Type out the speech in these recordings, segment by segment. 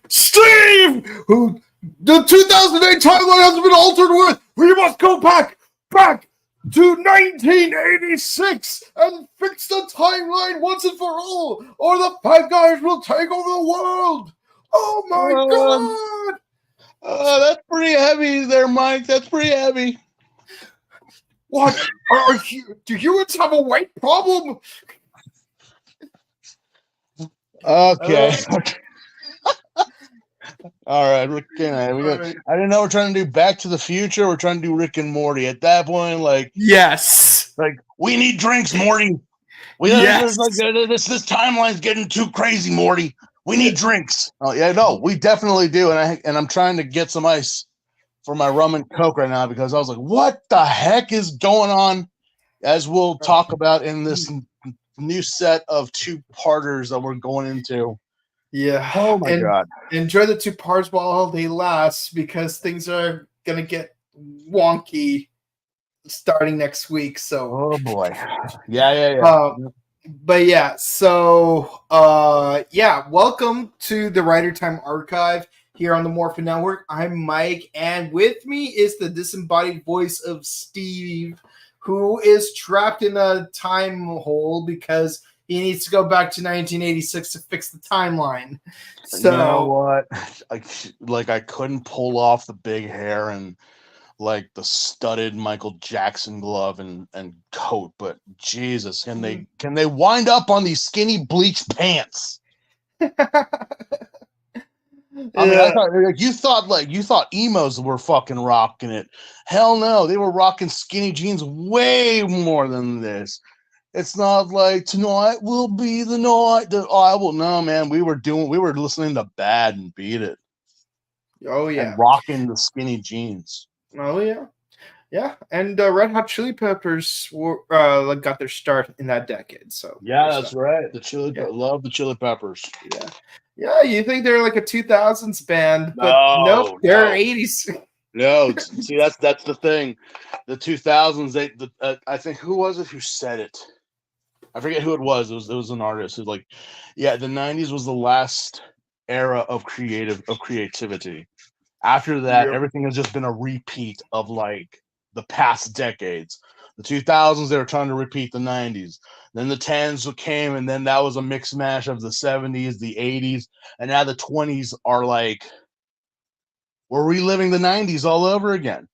Steve, who the 2008 timeline has been altered with. We must go back to 1986 and fix the timeline once and for all, or the Five Guys will take over the world. Oh my God! That's pretty heavy there, Mike. That's pretty heavy. What? Do humans have a weight problem? Okay. All right, Rick and I. I didn't know we're trying to do Back to the Future. We're trying to do Rick and Morty. At that point, Yes. We need drinks, Morty. This timeline's getting too crazy, Morty. We need drinks. Oh yeah, no, we definitely do. And I'm trying to get some ice for my rum and coke right now because I was like, what the heck is going on? As we'll talk about in this new set of 2-parters that we're going into. Yeah. Oh my God. Enjoy the 2 parts while they last because things are gonna get wonky starting next week. So oh boy. Yeah. But yeah, so welcome to the Rider Time Archive here on the Morphin Network. I'm Mike, and with me is the disembodied voice of Steve, who is trapped in a time hole because he needs to go back to 1986 to fix the timeline. So you know what? I couldn't pull off the big hair and the studded Michael Jackson glove and coat, but Jesus, can they wind up on these skinny bleached pants? I mean, I thought you thought emos were fucking rocking it. Hell no, they were rocking skinny jeans way more than this. It's not like tonight will be the night that I will. No, man, we were listening to Bad and Beat It. Oh yeah, and rocking the skinny jeans. Oh yeah. And Red Hot Chili Peppers were got their start in that decade. So yeah, that's right. Love the Chili Peppers. Yeah. You think they're like a 2000s band, but nope, they're 80s. No, see that's the thing. The 2000s. I think who was it who said it? I forget who it was. It was an artist who's like, yeah, the 90s was the last era of creativity. After that, everything has just been a repeat of the past decades. The 2000s, they were trying to repeat the 90s. Then the 10s came, and then that was a mix mash of the 70s, the 80s, and now the 20s are we're reliving the 90s all over again.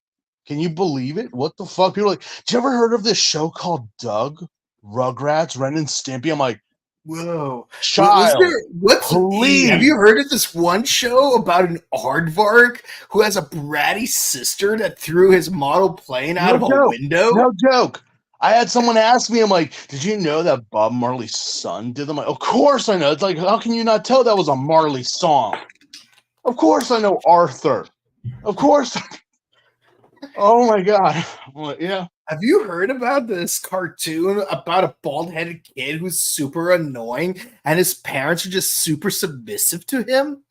Can you believe it? What the fuck? People are like, did you ever heard of this show called Doug? Rugrats, Ren and Stimpy? I'm like, whoa, child, please. Have you heard of this one show about an aardvark who has a bratty sister that threw his model plane out of a window? No joke. I had someone ask me, I'm like, did you know that Bob Marley's son did them? Of course I know. It's like, how can you not tell that was a Marley song? Of course I know Arthur. Of course. Oh my God. Well, yeah. Have you heard about this cartoon about a bald-headed kid who's super annoying and his parents are just super submissive to him?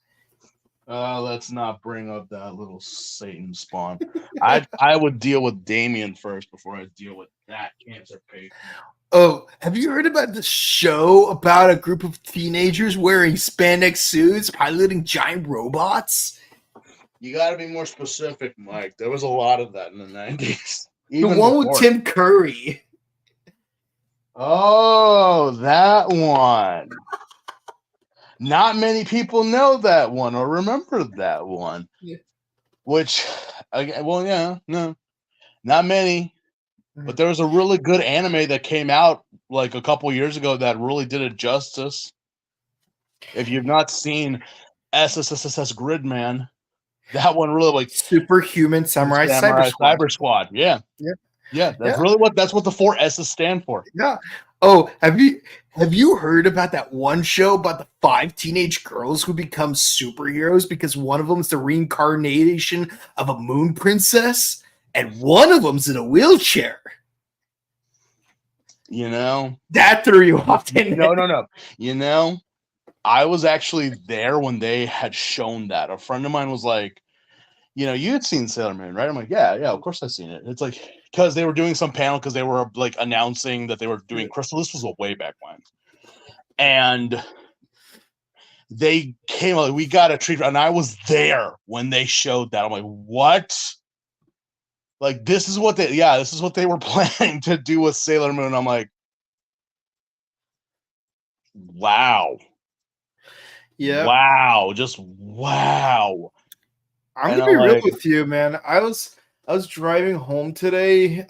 Let's not bring up that little Satan spawn. I would deal with Damien first before I deal with that cancer patient. Oh, have you heard about the show about a group of teenagers wearing spandex suits piloting giant robots? You got to be more specific, Mike. There was a lot of that in the 90s. The one with Tim Curry. Oh, that one. Not many people know that one or remember that one. Yeah. Which, not many. But there was a really good anime that came out a couple years ago that really did it justice. If you've not seen SSSS Gridman, that one really Superhuman Samurai Cyber Squad. Yeah. That's what the 4 S's stand for. Yeah. Oh, have you heard about that one show about the 5 teenage girls who become superheroes because one of them is the reincarnation of a moon princess and one of them's in a wheelchair? That threw you off, didn't it? No. I was actually there when they had shown that. A friend of mine was like, you had seen Sailor Moon, right? I'm like, yeah, of course I've seen it. It's because they were doing some panel because they were announcing that they were doing Crystal. This was a way back when. And they came like, we got a treat, and I was there when they showed that. I'm like, what? Like, this is what they were planning to do with Sailor Moon. I'm like, wow. Yeah. Wow. Just wow. I'm And gonna be I'm real like, with you, man. I was driving home today, and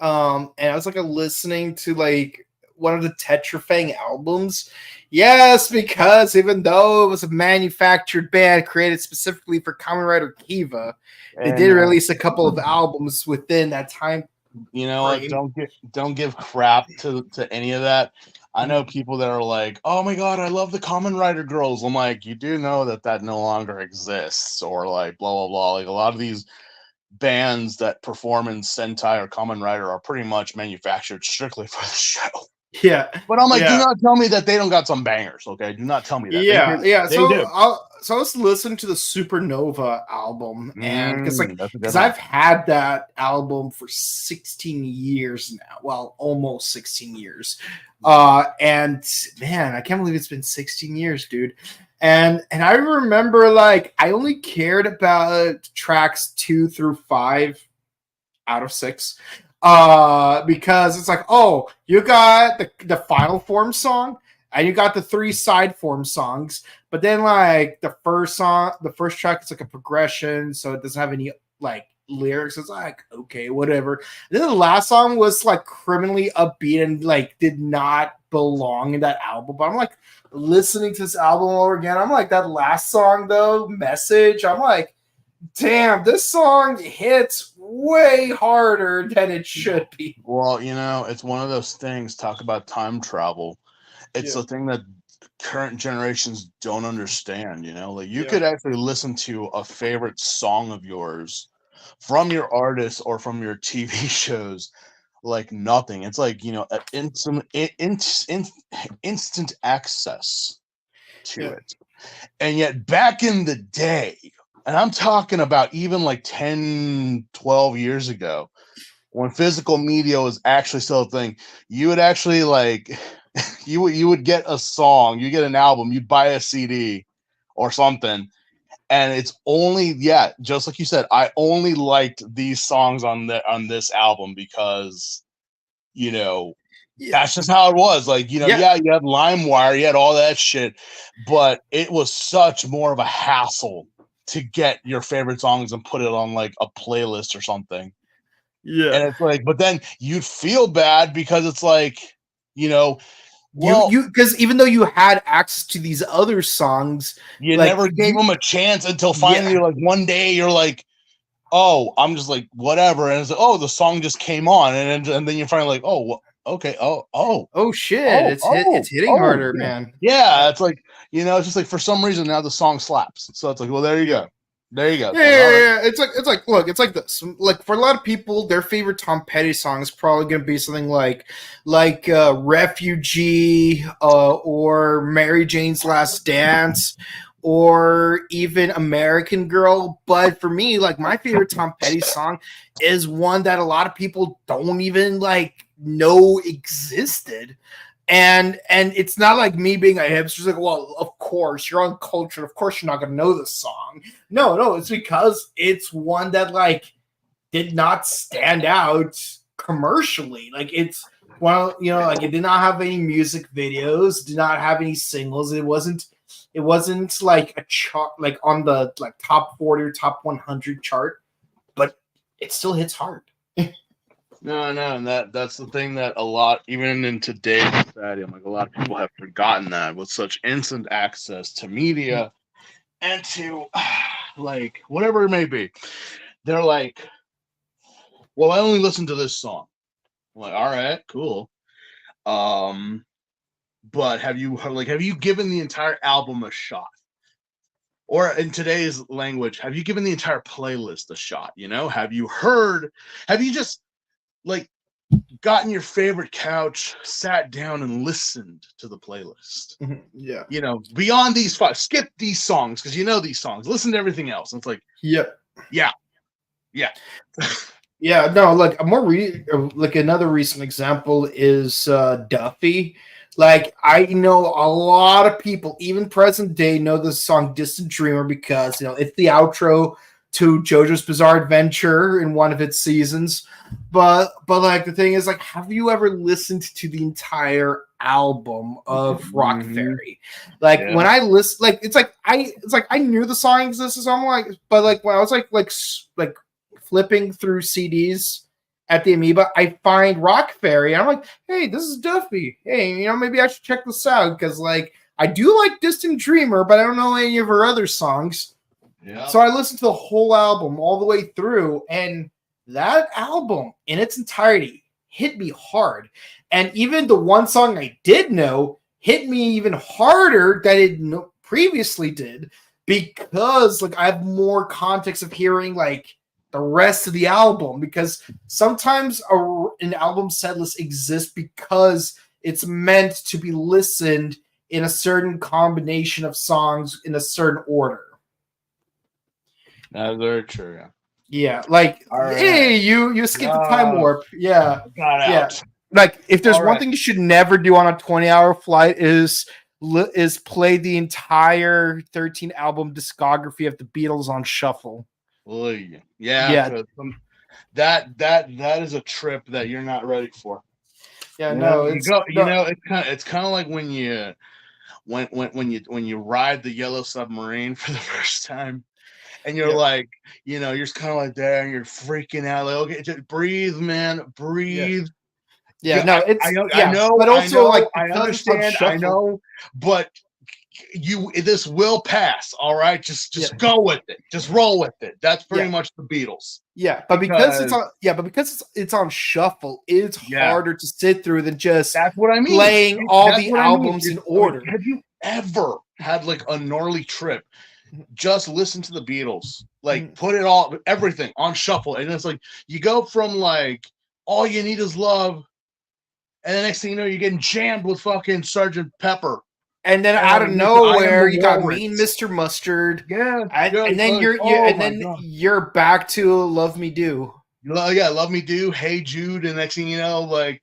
I was like listening to like one of the Tetrafang albums. Yes, because even though it was a manufactured band created specifically for Kamen Rider Kiva, they did and release a couple of albums within that time you know what? frame. Don't give crap to any of that. I know people that are like, "Oh my god, I love the Kamen Rider girls." I'm like, you do know that no longer exists, or like blah blah blah. Like a lot of these bands that perform in Sentai or Kamen Rider are pretty much manufactured strictly for the show. Yeah, But I'm like, do yeah. not tell me that they don't got some bangers, okay? Do not tell me that they Yeah, do. yeah. They do. So I was listening to the Supernova album, and That's a good because one. I've had that album for 16 years now. Well, almost 16 years. And man, I can't believe it's been 16 years, dude. And I remember like I only cared about tracks 2 through 5 out of 6. Because it's like, oh, you got the final form song and you got the 3 side form songs, but then like the first track is like a progression, so it doesn't have any like lyrics. It's like, okay, whatever. And then the last song was like criminally upbeat and like did not belong in that album. But I'm like listening to this album over again. I'm like, that last song though, Message, I'm like, damn, this song hits way harder than it should be. Well, you know, it's one of those things. Talk about time travel. It's Yeah, a thing that current generations don't understand. You know, like you yeah, could actually listen to a favorite song of yours from your artist or from your TV shows like nothing. It's like, you know, instant access to yeah, it. And yet back in the day, and I'm talking about even like 10, 12 years ago, when physical media was actually still a thing, you would actually like you would get a song, you get an album, you'd buy a CD or something, and it's only, yeah, just like you said, I only liked these songs on this album because, you know, yeah, that's just how it was. Like, you know, yeah, yeah, you had LimeWire, you had all that shit, but it was such more of a hassle to get your favorite songs and put it on like a playlist or something. yeah. And it's like, but then you'd feel bad because it's like, you know, well, You because even though you had access to these other songs, you like never gave them a chance until finally, yeah, like one day, you're like, oh, I'm just like whatever, and it's like, oh, the song just came on, and then you're finally like, oh, okay, oh shit, it's hitting harder, yeah, man. yeah. It's like, you know, it's just like for some reason now the song slaps, so it's like, well, there you Yeah. go, there you go. Yeah, It's like, yeah, all right, yeah. It's like look, it's like this. Like for a lot of people, their favorite Tom Petty song is probably gonna be something like Refugee, or Mary Jane's Last Dance, or even American Girl. But for me, like my favorite Tom Petty song is one that a lot of people don't even like know existed. And it's not like me being a hipster. It's like, well, of course you're uncultured. Of course you're not gonna know this song. No, it's because it's one that like did not stand out commercially. Like it's well, like it did not have any music videos, did not have any singles. It wasn't like a chart like on the like top 40 or top 100 chart, but it still hits hard. no, and that's the thing that a lot, even in today's society, I'm like, a lot of people have forgotten that with such instant access to media and to like whatever it may be, they're like, well, I only listen to this song. I'm like, all right, cool. Um, but have you given the entire album a shot? Or in today's language, have you given the entire playlist a shot? You know, have you just like gotten your favorite couch, sat down and listened to the playlist? Yeah. You know, beyond these 5, skip these songs because you know these songs. Listen to everything else. And it's like, Yep. yeah, yeah. Yeah, no, like a more like another recent example is Duffy. Like, I know a lot of people, even present day, know the song Distant Dreamer because, it's the outro to JoJo's Bizarre Adventure in one of its seasons. But like, the thing is, like, have you ever listened to the entire album of Rock Mhm. Fairy? Like, Yeah. when I listen, like, it's like I knew the song existed, so I'm like, but like, when I was like flipping through CDs at the Amoeba, I find Rock Fairy, and I'm like, hey, this is Duffy. Hey, maybe I should check this out because, like, I do like Distant Dreamer, but I don't know any of her other songs. Yeah. So I listened to the whole album all the way through, and that album in its entirety hit me hard. And even the one song I did know hit me even harder than it previously did because, like, I have more context of hearing, like, the rest of the album, because sometimes an album set list exists because it's meant to be listened in a certain combination of songs in a certain order. That's very true. Yeah. Yeah, like, All right. hey, you skipped the time warp. Yeah, Got yeah. out. Like, if there's All one right. thing you should never do on a 20-hour flight is play the entire 13 album discography of the Beatles on shuffle. Well, yeah. Yeah. 'Cause that is a trip that you're not ready for. Yeah, You no, know, you it's go. You no, know, it's kind of like when you ride the Yellow Submarine for the first time, and you're yeah, like, you're just kind of like there, and you're freaking out. Like, okay, just breathe, man, yeah, breathe. yeah. Yeah, No, I know, but also, like, I because it's on understand, I shuffle. know, but this will pass. All right, Yeah, just go with it, just roll with it. That's pretty yeah, much the Beatles. yeah. But because it's Because on, yeah, but because it's on shuffle, it's yeah, harder to sit through than just that's what I mean. playing all That's the what I mean. albums in order. Have you ever had like a gnarly trip? Just listen to the Beatles. Like, put it all, everything on shuffle, and it's like you go from like all you need is love, and the next thing you know, you're getting jammed with fucking Sergeant Pepper. And then out of And I am nowhere, the you got Mean walrus. Mr. Mustard, Yeah, and then like, oh my then god. you're back to Love Me Do. Yeah, Love Me Do, Hey Jude, and next thing you know, like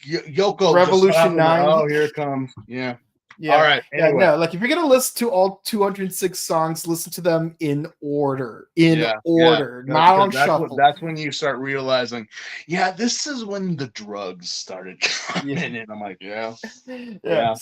Yoko just so Revolution happened to, 9. oh, here it comes. Yeah. All Yeah. right. Yeah, Anyway. no, like, if you're gonna listen to all 206 songs, listen to them in order. Yeah. Not on shuffle. That's when you start realizing, yeah, this is when the drugs started coming in. And I'm like, yeah. Yeah.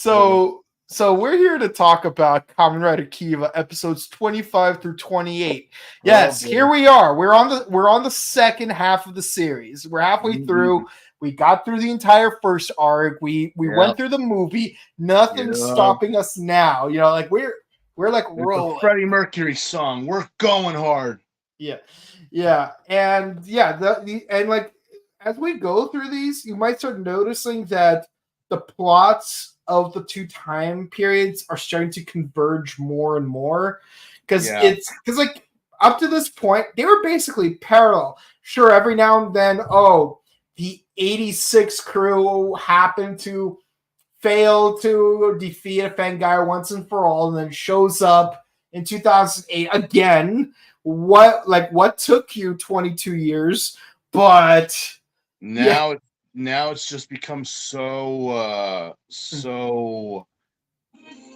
So we're here to talk about Kamen Rider Kiva episodes 25 through 28. Yes, Oh, here we are. We're on the second half of the series. We're halfway through. We got through the entire first arc. We went through the movie. Nothing's stopping us now. Like, we're like rolling. The Freddie Mercury song. We're going hard. Yeah. And and like, as we go through these, you might start noticing that the plots of the two time periods are starting to converge more and more, because like, up to this point they were basically parallel. Sure, every now and then, the 86 crew happened to fail to defeat a Fangire once and for all, and then shows up in 2008 again. What took you 22 years? But now it's just become so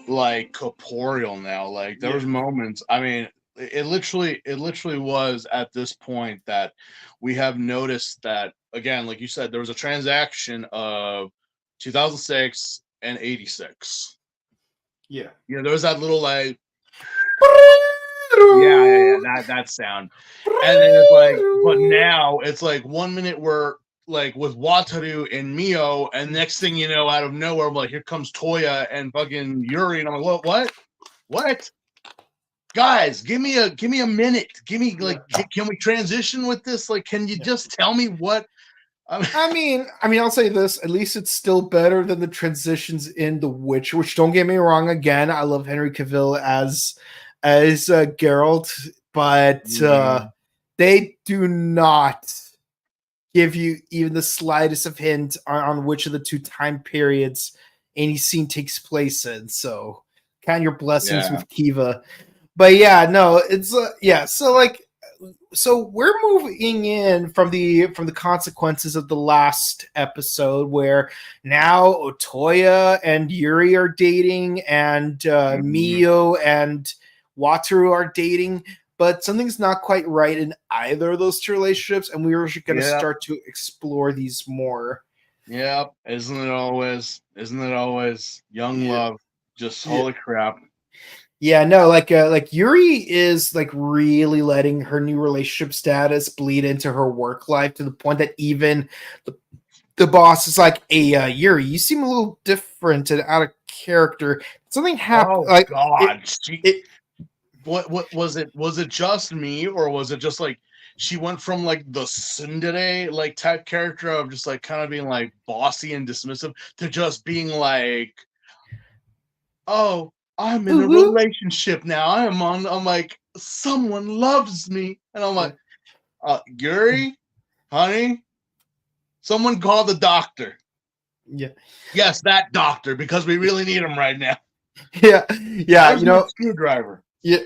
like corporeal now. Like, there was moments, I mean, it literally was at this point that we have noticed that, again, like you said, there was a transaction of 2006 and 86. Yeah. There was that little, like, that sound. And then it's like, but now it's like 1 minute we're like with Wataru and Mio, and next thing you know, out of nowhere, I'm like, here comes Toya and fucking Yuri, and I'm like, what? Guys, give me a minute. Give me, like, can we transition with this? Like, can you just tell me what? I mean, I'll say this: at least it's still better than the transitions in The Witcher. Which, don't get me wrong, again, I love Henry Cavill as Geralt, but they do not give you even the slightest of hint on which of the two time periods any scene takes place in. So, count your blessings with Kiva. But yeah, no, it's So, like, we're moving in from the consequences of the last episode, where now Otoya and Yuri are dating, and Mio and Wataru are dating, but something's not quite right in either of those two relationships, and we were going to start to explore these more. Yep. Isn't it always? Isn't it always? Young love. Just holy crap. Yeah, no, like Yuri is like really letting her new relationship status bleed into her work life, to the point that even the boss is like, "Hey, Yuri, you seem a little different and out of character. Something happened." Oh Like, God. What was it? Was it just me, or was it just like she went from like the tsundere like type character of just like kind of being like bossy and dismissive to just being like, oh, I'm in a relationship now. I'm like, someone loves me. And I'm like, Yuri, honey, someone call the doctor. Yeah. Yes, that doctor, because we really need him right now. Yeah. Where's my screwdriver? Yeah.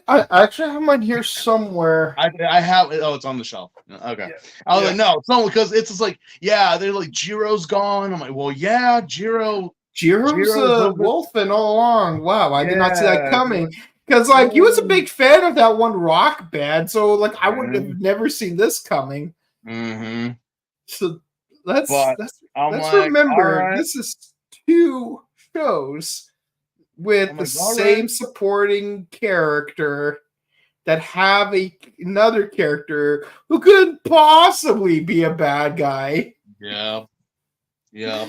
I actually have mine here somewhere. I have it. Oh, it's on the shelf. Okay. Yeah. I was like, no, it's not, because it's just like, yeah, they're like, Jiro's gone. I'm like, well, yeah, Jiro's wolfing all along. Wow, I did not see that coming. Because like he was a big fan of that one rock band, so like I would have never seen this coming. Mm-hmm. So let's like, remember, right. This is 2 shows with the same supporting character that have another character who could possibly be a bad guy. Yeah. It's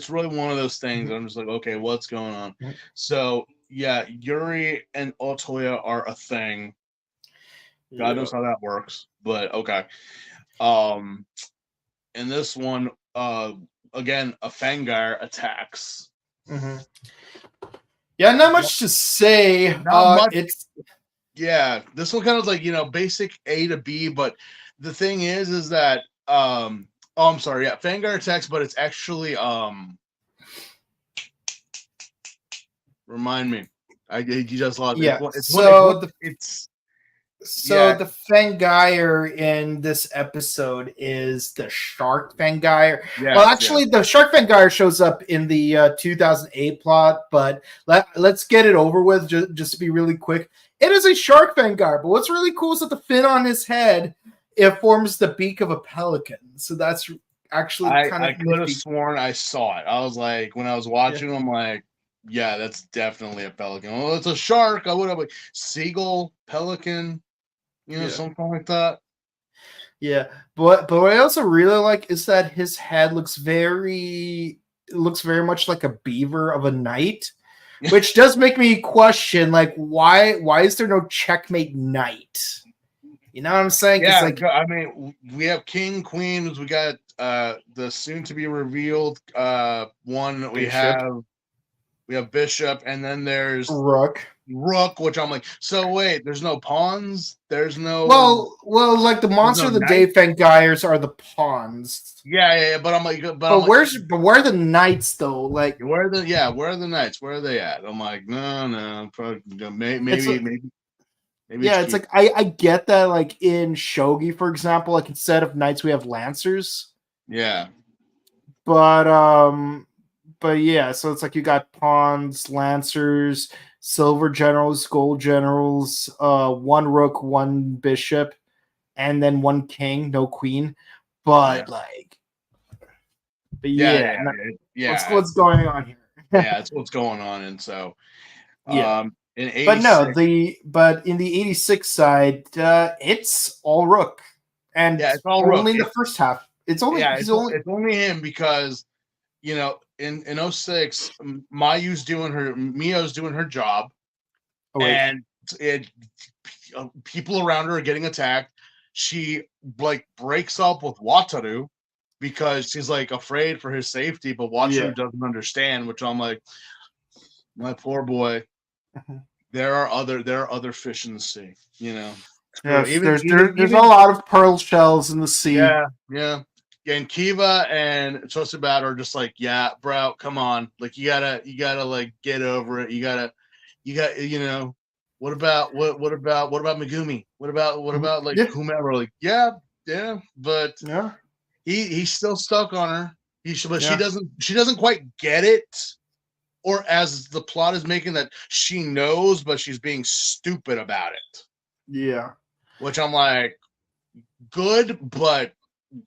really one of those things. I'm just like, okay, what's going on? So yeah, Yuri and Otoya are a thing. God knows how that works, but okay. In this one, again, a Fangar attacks. Mm-hmm. Yeah, not much to say. It's this one kind of like, basic A to B, but the thing is that I'm sorry, Fangar attacks, but it's actually remind me. You just lost. Yeah, the Fangire in this episode is the Shark Fangire. The Shark Fangire shows up in the 2008 plot, but let's get it over with just to be really quick. It is a Shark Fangire, but what's really cool is that the fin on his head, it forms the beak of a pelican. So that's actually kind of I could have sworn I saw it. I was like, when I was watching, I'm like, yeah, that's definitely a pelican. Well, it's a shark. I would have like seagull, pelican, something like that. Yeah, but what I also really like is that his head looks very much like a beaver of a knight, which does make me question, like, why is there no checkmate knight? You know what I'm saying? Yeah, like, I mean, we have king, queens. We got the soon to be revealed one. We have bishop, and then there's rook, which I'm like, so wait, there's no pawns. There's no well, like the monster of the day Fangires are the pawns. Yeah, but I'm like, where are the knights though? Like, where are the knights? Where are they at? I'm like, no, probably, maybe. Yeah, it's like I get that, like in shogi, for example, like instead of knights we have lancers. Yeah. But yeah, so it's like you got pawns, lancers, silver generals, gold generals, 1 rook, 1 bishop, and then 1 king, no queen. But what's going on here? Yeah, it's what's going on, and so in 86, but in the 86 side, it's all rook, and it's all only rook. In the first half. It's only it's only him because in 06, Mio's doing her job, and people around her are getting attacked. She like breaks up with Wataru because she's like afraid for his safety, but Wataru doesn't understand, which I'm like, my poor boy. There are other fish in the sea, Yes, there's a lot of pearl shells in the sea. Yeah. And Kiva and Chosabat are just like, yeah, bro, come on, like you gotta like get over it. You got what about Megumi? What about like Yeah, whomever? Like, yeah, but yeah, he's still stuck on her. But yeah, she doesn't quite get it, or as the plot is making that she knows, but she's being stupid about it. yeah, Which I'm like, good, but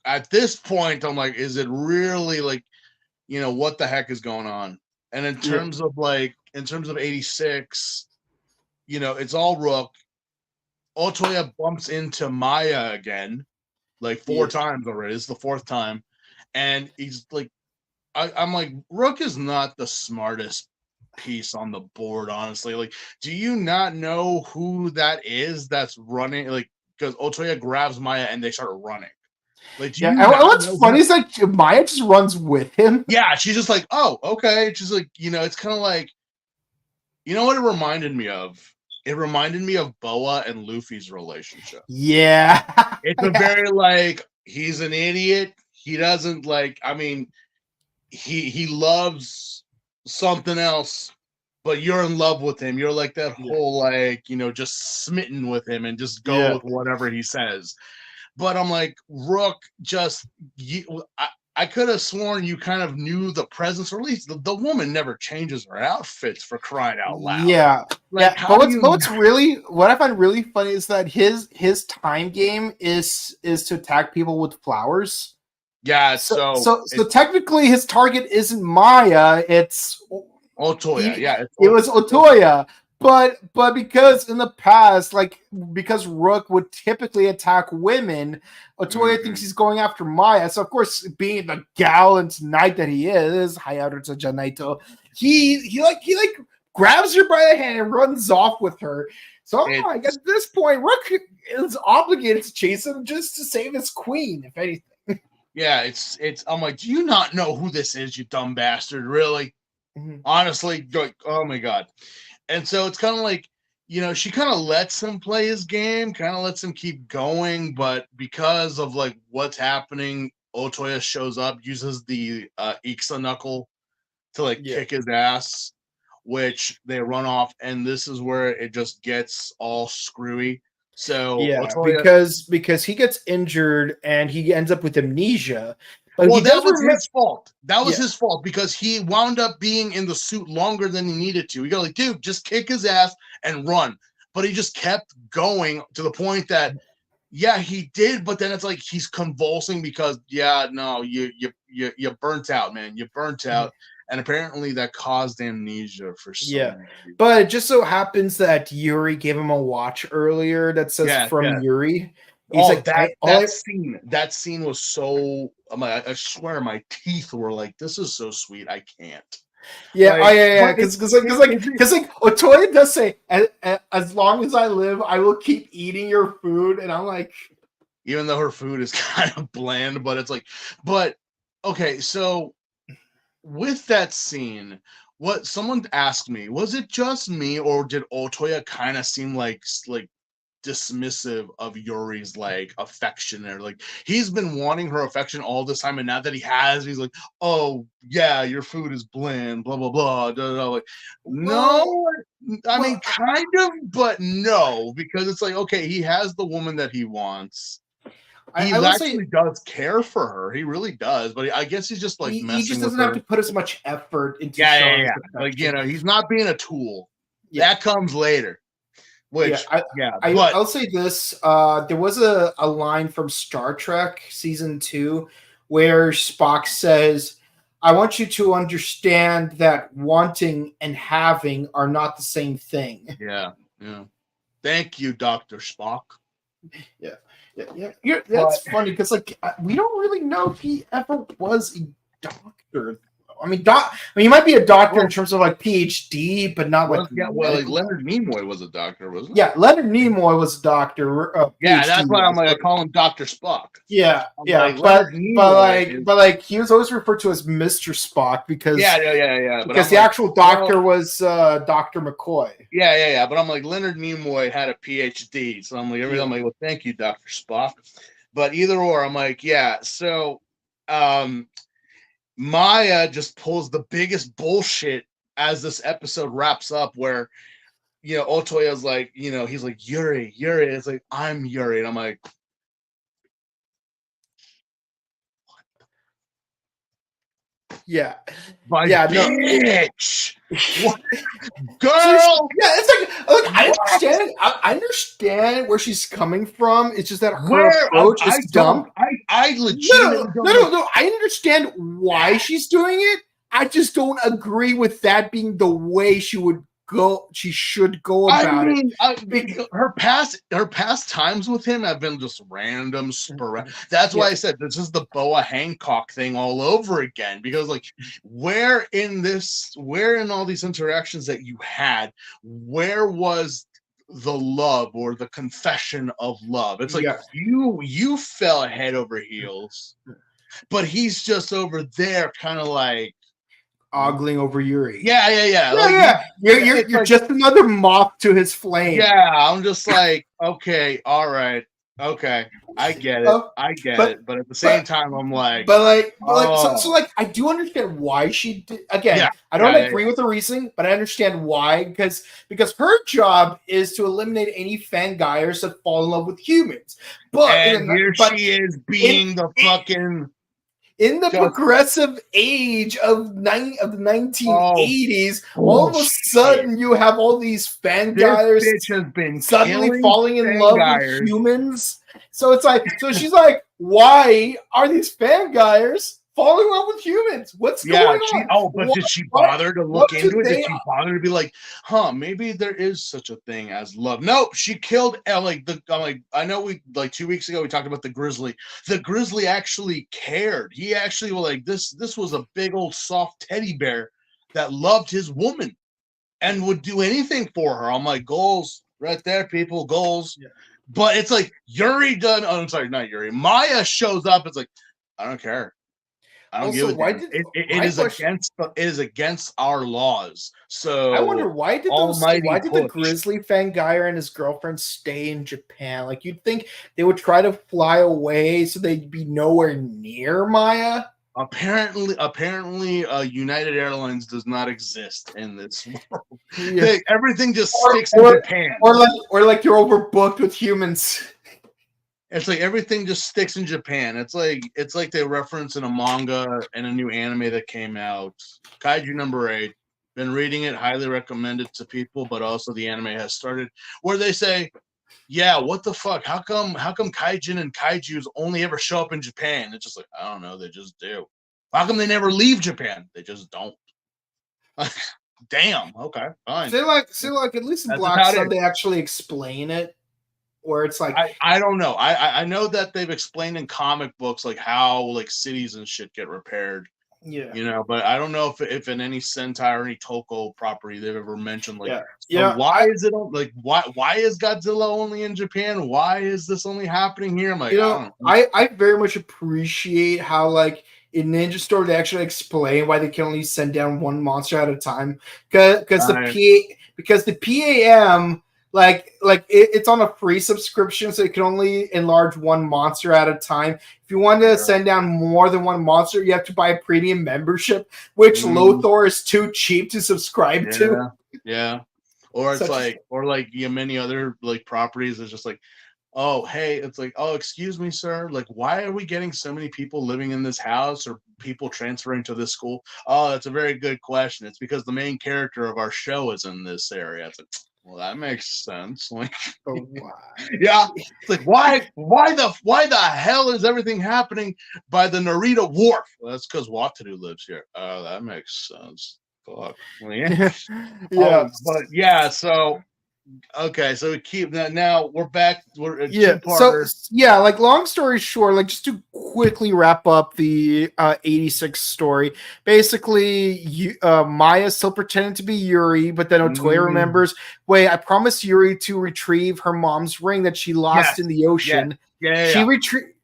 at this point, I'm like, is it really like, what the heck is going on? And yeah, in terms of 86, it's all Rook. Otoya bumps into Maya again, like four yeah, times already. It's the fourth time. And he's like, I'm like, Rook is not the smartest piece on the board, honestly. Like, do you not know who that is that's running? Like, because Otoya grabs Maya and they start running. Like, do yeah. you And not what's know funny is like Maya just runs with him. Yeah, she's just like, oh, okay. She's like, it's kind of like, what it reminded me of? It reminded me of Boa and Luffy's relationship. Yeah, It's a very like, he's an idiot. He doesn't like, I mean, he loves something else, but you're in love with him. You're like that yeah, whole like, just smitten with him and just go yeah. with whatever he says. But I'm like, Rook, I could have sworn you kind of knew the presence, or at least the woman never changes her outfits for crying out loud. Yeah, Like, yeah. how do you? What I find really funny is that his time game is to attack people with flowers. Yeah, So technically, his target isn't Maya. It's Otoya. Yeah, it's it was Otoya. But because in the past, like because Rook would typically attack women, Otoya thinks he's going after Maya. So of course, being the gallant knight that he is, Hayato Janaito, he grabs her by the hand and runs off with her. So I'm like, at this point, Rook is obligated to chase him just to save his queen, if anything. Yeah, it's. I'm like, do you not know who this is, you dumb bastard? Really? Mm-hmm. Honestly, like, oh my god. And so it's kind of like, she kind of lets him play his game, kind of lets him keep going, but because of like what's happening, Otoya shows up, uses the Ixa knuckle to like Yeah. kick his ass, which they run off, and this is where it just gets all screwy. So Yeah, Otoya, because he gets injured and he ends up with amnesia, but well, he that does was remember. his fault. That was Yeah, his fault because he wound up being in the suit longer than he needed to. We go like, dude, just kick his ass and run. But he just kept going to the point that, yeah, he did. But then it's like he's convulsing because, yeah, no, you burnt out, man. You burnt out, and apparently that caused amnesia for yeah. some reason. But it just so happens that Yuri gave him a watch earlier that says Yeah, from yeah. Yuri. He's Oh, like, that scene was so. I swear, my teeth were like, "This is so sweet, I can't." yeah, Like, yeah, because Otoya does say, as long as I live, I will keep eating your food, and I'm like, even though her food is kind of bland, but it's like, but okay, so with that scene, what someone asked me, was it just me, or did Otoya kind of seem like dismissive of Yuri's like affection, or like he's been wanting her affection all this time, and now that he has, he's like, oh yeah, your food is bland, blah blah blah, like, well, no, I mean kind of, but no, because it's like, okay, he has the woman that he wants. He I will say actually does care for her. He really does, but I guess he's just like he messing just with doesn't have her. to put as much effort into Yeah, showing his like, affection. he's not being a tool. Yeah. That comes later. Which, but I'll say this. There was a line from Star Trek season 2 where Spock says, I want you to understand that wanting and having are not the same thing. yeah. Thank you, Dr. Spock. Yeah. That's funny because like we don't really know if he ever was a doctor. I mean, he might be a doctor in terms of like PhD, but not like like Leonard Nimoy was a doctor, wasn't he? Yeah, Leonard Nimoy was a doctor. Yeah, that's why I'm like, I call him Dr. Spock. Yeah, like, but he was always referred to as Mr. Spock because because the actual doctor was Dr. McCoy. Yeah. But I'm like, Leonard Nimoy had a PhD, so I'm like, I'm like, well, thank you, Dr. Spock. But either or, I'm like, yeah. So, Maya just pulls the biggest bullshit as this episode wraps up, where Otoya's like, he's like, Yuri. It's like, I'm Yuri. And I'm like, Yeah. my Yeah, no. bitch. What? So Girl. it's like I understand. I understand where she's coming from. It's just that her Where? approach is I dumb. don't. I legitimately don't. No. I understand why she's doing it. I just don't agree with that being the way she would go. She should go about it. Her past times with him have been just random, sporadic. That's why I said this is the Boa Hancock thing all over again. Because like, where in all these interactions that you had, where was the love or the confession of love? It's like you fell head over heels, but he's just over there, kind of like ogling over Yuri. Yeah. Like, you're like, just another moth to his flame. Yeah, I'm just like, okay, all right, okay, I get it, but at the same time, I'm like, so I do understand why she did. Again, I don't agree with the reasoning, but I understand why because her job is to eliminate any fanguyers that fall in love with humans. But she is being the fucking. In the progressive age of the 1980s, all of a sudden you have all these fanguyers suddenly falling in love with humans. So it's like, so she's like, why are these fanguyers falling in love with humans? What's going on? Did she bother to look into it? Did she bother to be like, maybe there is such a thing as love? Nope, she killed I know we 2 weeks ago we talked about the grizzly. The grizzly actually cared. He actually was like, this was a big old soft teddy bear that loved his woman and would do anything for her. I'm like, goals right there, people, goals. Yeah. But it's like Yuri done. Oh, I'm sorry, not Yuri. Maya shows up. It's like, I don't care. I don't give a damn. It is against our laws. So I wonder why did the grizzly fanguyer and his girlfriend stay in Japan? Like you'd think they would try to fly away so they'd be nowhere near Maya. Apparently, United Airlines does not exist in this world. Yeah. Everything just sticks in Japan, or like they're overbooked with humans. It's like everything just sticks in Japan. It's like they reference in a manga and a new anime that came out, Kaiju number 8. Been reading it, highly recommend it to people, but also the anime has started where they say, yeah, what the fuck? How come Kaijin and Kaijus only ever show up in Japan? It's just like, I don't know, they just do. How come they never leave Japan? They just don't. Damn, okay, fine. So like at least in Black Sun they actually explain it. Where it's like I don't know. I know that they've explained in comic books like how like cities and shit get repaired. Yeah. But I don't know if in any Sentai or any Toko property they've ever mentioned like why is Godzilla only in Japan? Why is this only happening here? I'm like, I very much appreciate how like in Ninja Store they actually explain why they can only send down one monster at a time because the PAM it's on a free subscription, so you can only enlarge one monster at a time. If you want to send down more than one monster, you have to buy a premium membership, which Lothar is too cheap to subscribe to. Yeah. Or it's many other like properties. It's just like, oh, hey, it's like, oh, excuse me, sir. Like, why are we getting so many people living in this house or people transferring to this school? Oh, that's a very good question. It's because the main character of our show is in this area. It's like, well, that makes sense. Like, why? Yeah, it's like why the hell is everything happening by the Narita Wharf? Well, that's because Wataru lives here. Oh, that makes sense. Fuck. Well, yeah. But yeah. So okay, so we keep that. Now we're back. We're a two-parter. So like long story short, like just to quickly wrap up the 86 story. Basically, Maya's still pretending to be Yuri, but then Otoya remembers, wait, I promised Yuri to retrieve her mom's ring that she lost in the ocean. Yeah.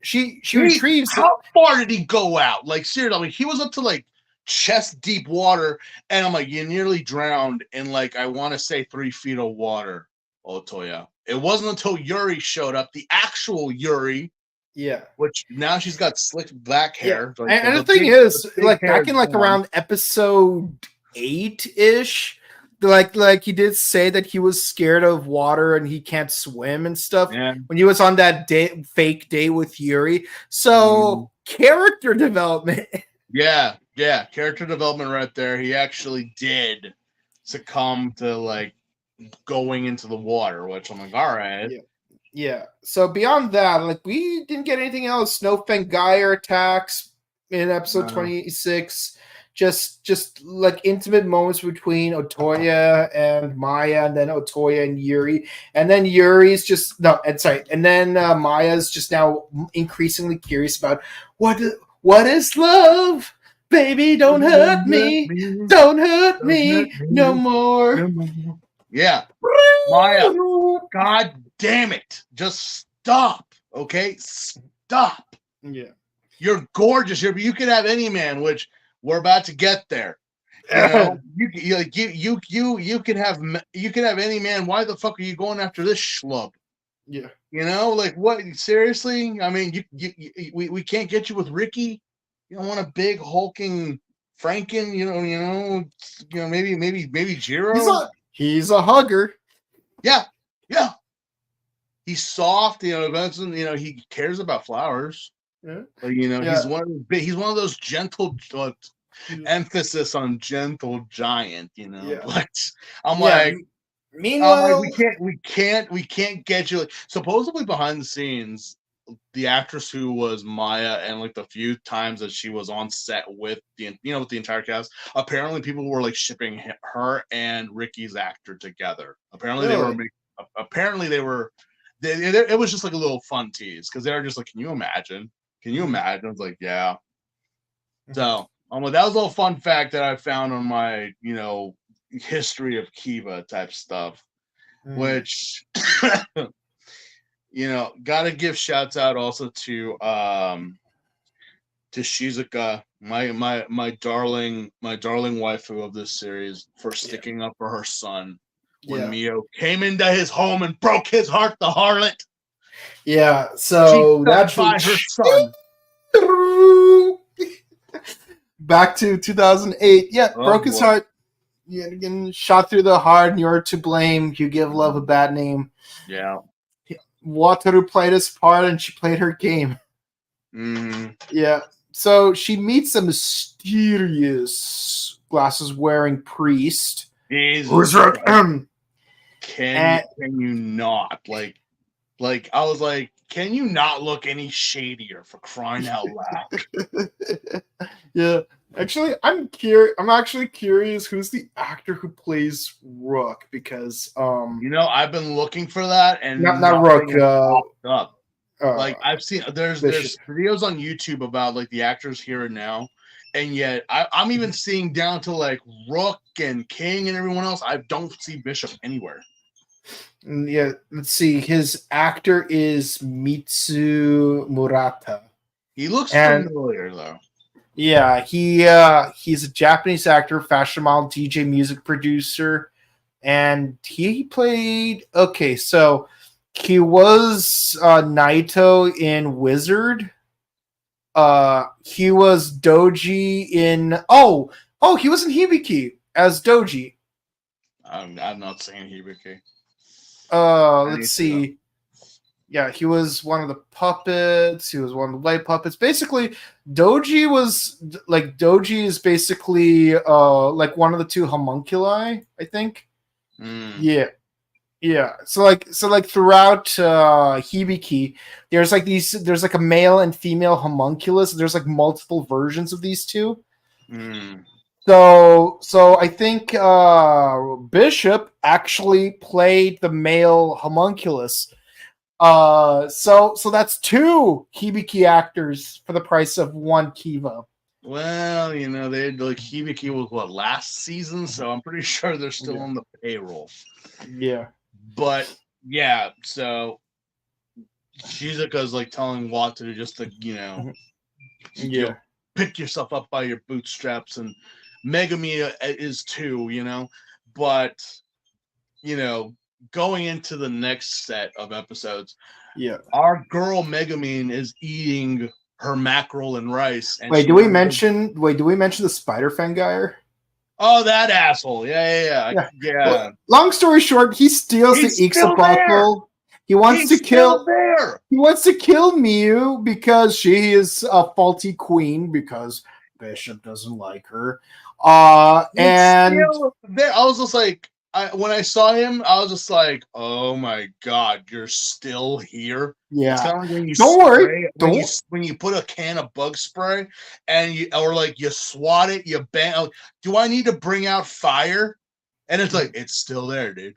She retrieves. How far did he go out? Like seriously, he was up to like chest deep water, and I'm like, you nearly drowned in like I want to say 3 feet of water, Otoya. It wasn't until Yuri showed up, the actual Yuri. Yeah. Which now she's got slick black hair. Yeah. Like, and the thing is, like back in like around episode 8-ish, like he did say that he was scared of water and he can't swim and stuff Yeah. when he was on that fake date with Yuri. Mm. So character development. Yeah, character development right there. He actually did succumb to like going into the water, which I'm like, all right. Yeah. So beyond that, like we didn't get anything else. No Fengire attacks in episode 26. Just like intimate moments between Otoya and Maya, and then Otoya and Yuri, and then Yuri's just no, and sorry, and then Maya's just now increasingly curious about what is love, baby. Don't hurt me, don't hurt me no more. Yeah, Maya. God damn it! Just stop, okay? Stop. Yeah, you're gorgeous. You could have any man, which we're about to get there. You know, you can have any man. Why the fuck are you going after this schlub? Yeah. You know, like what? Seriously? I mean, we can't get you with Ricky. You don't want a big hulking Franken. Maybe Jiro. He's a hugger. Yeah. He's soft. Benson. He cares about flowers. Yeah. But, he's one of those gentle. Emphasis on gentle giant. Yeah. But I'm like. Meanwhile, we can't get you. Supposedly behind the scenes, the actress who was Maya, and like the few times that she was on set with the entire cast, apparently people were like shipping her and Ricky's actor together. Apparently they were. It was just like a little fun tease because they were just like, can you imagine? I was like, yeah. So that was a little fun fact that I found on my history of Kiva type stuff, which gotta give shouts out also to Shizuka, my darling waifu of this series, for sticking up for her son when Mio came into his home and broke his heart, the harlot. Yeah, so that's by her son. Back to 2008. Yeah, broke his heart. Getting shot through the heart, and you're to blame. You give love a bad name. Yeah. Wataru played his part, and she played her game. Yeah. So she meets a mysterious glasses-wearing priest. Jesus. Can you not? Like I was like, can you not look any shadier, for crying out loud? Yeah. Actually, I'm actually curious who's the actor who plays Rook, because I've been looking for that, and not Rook popped up. Like I've seen there's videos on YouTube about like the actors here and now, and yet I'm even seeing down to like Rook and King and everyone else. I don't see Bishop anywhere. Yeah, let's see. His actor is Mitsu Murata. He looks familiar though. Yeah, he's a Japanese actor, fashion model, DJ, music producer, and he played. Okay, so he was Naito in Wizard. He was Doji in. Oh, he was in Hibiki as Doji. I'm not saying Hibiki. Let's see. Yeah, he was one of the puppets. He was one of the light puppets. Basically, Doji is basically like one of the two homunculi, I think. Yeah. So like throughout Hibiki, there's like a male and female homunculus. There's like multiple versions of these two. So I think Bishop actually played the male homunculus. So that's two Hibiki actors for the price of one Kiva. Well, they like Hibiki was last season, so I'm pretty sure they're still on the payroll. Yeah. But yeah, so Shizuka's like telling Wataru just to pick yourself up by your bootstraps, and Megami is too, but going into the next set of episodes, our girl Megamine is eating her mackerel and rice. And do we mention the Spider Fangire? Oh, that asshole. Yeah. Yeah. Long story short, he steals the He's still there. Ixabuckle. He wants He's to still kill. there. He wants to kill Miu because she is a faulty queen because Bishop doesn't like her. He's And still there. I was just like, when I saw him, I was just like, oh my god, you're still here. It's yeah, kind of like when you don't worry, spray don't. when you put a can of bug spray and you swat it, you bang. Do I need to bring out fire? And it's like it's still there, dude.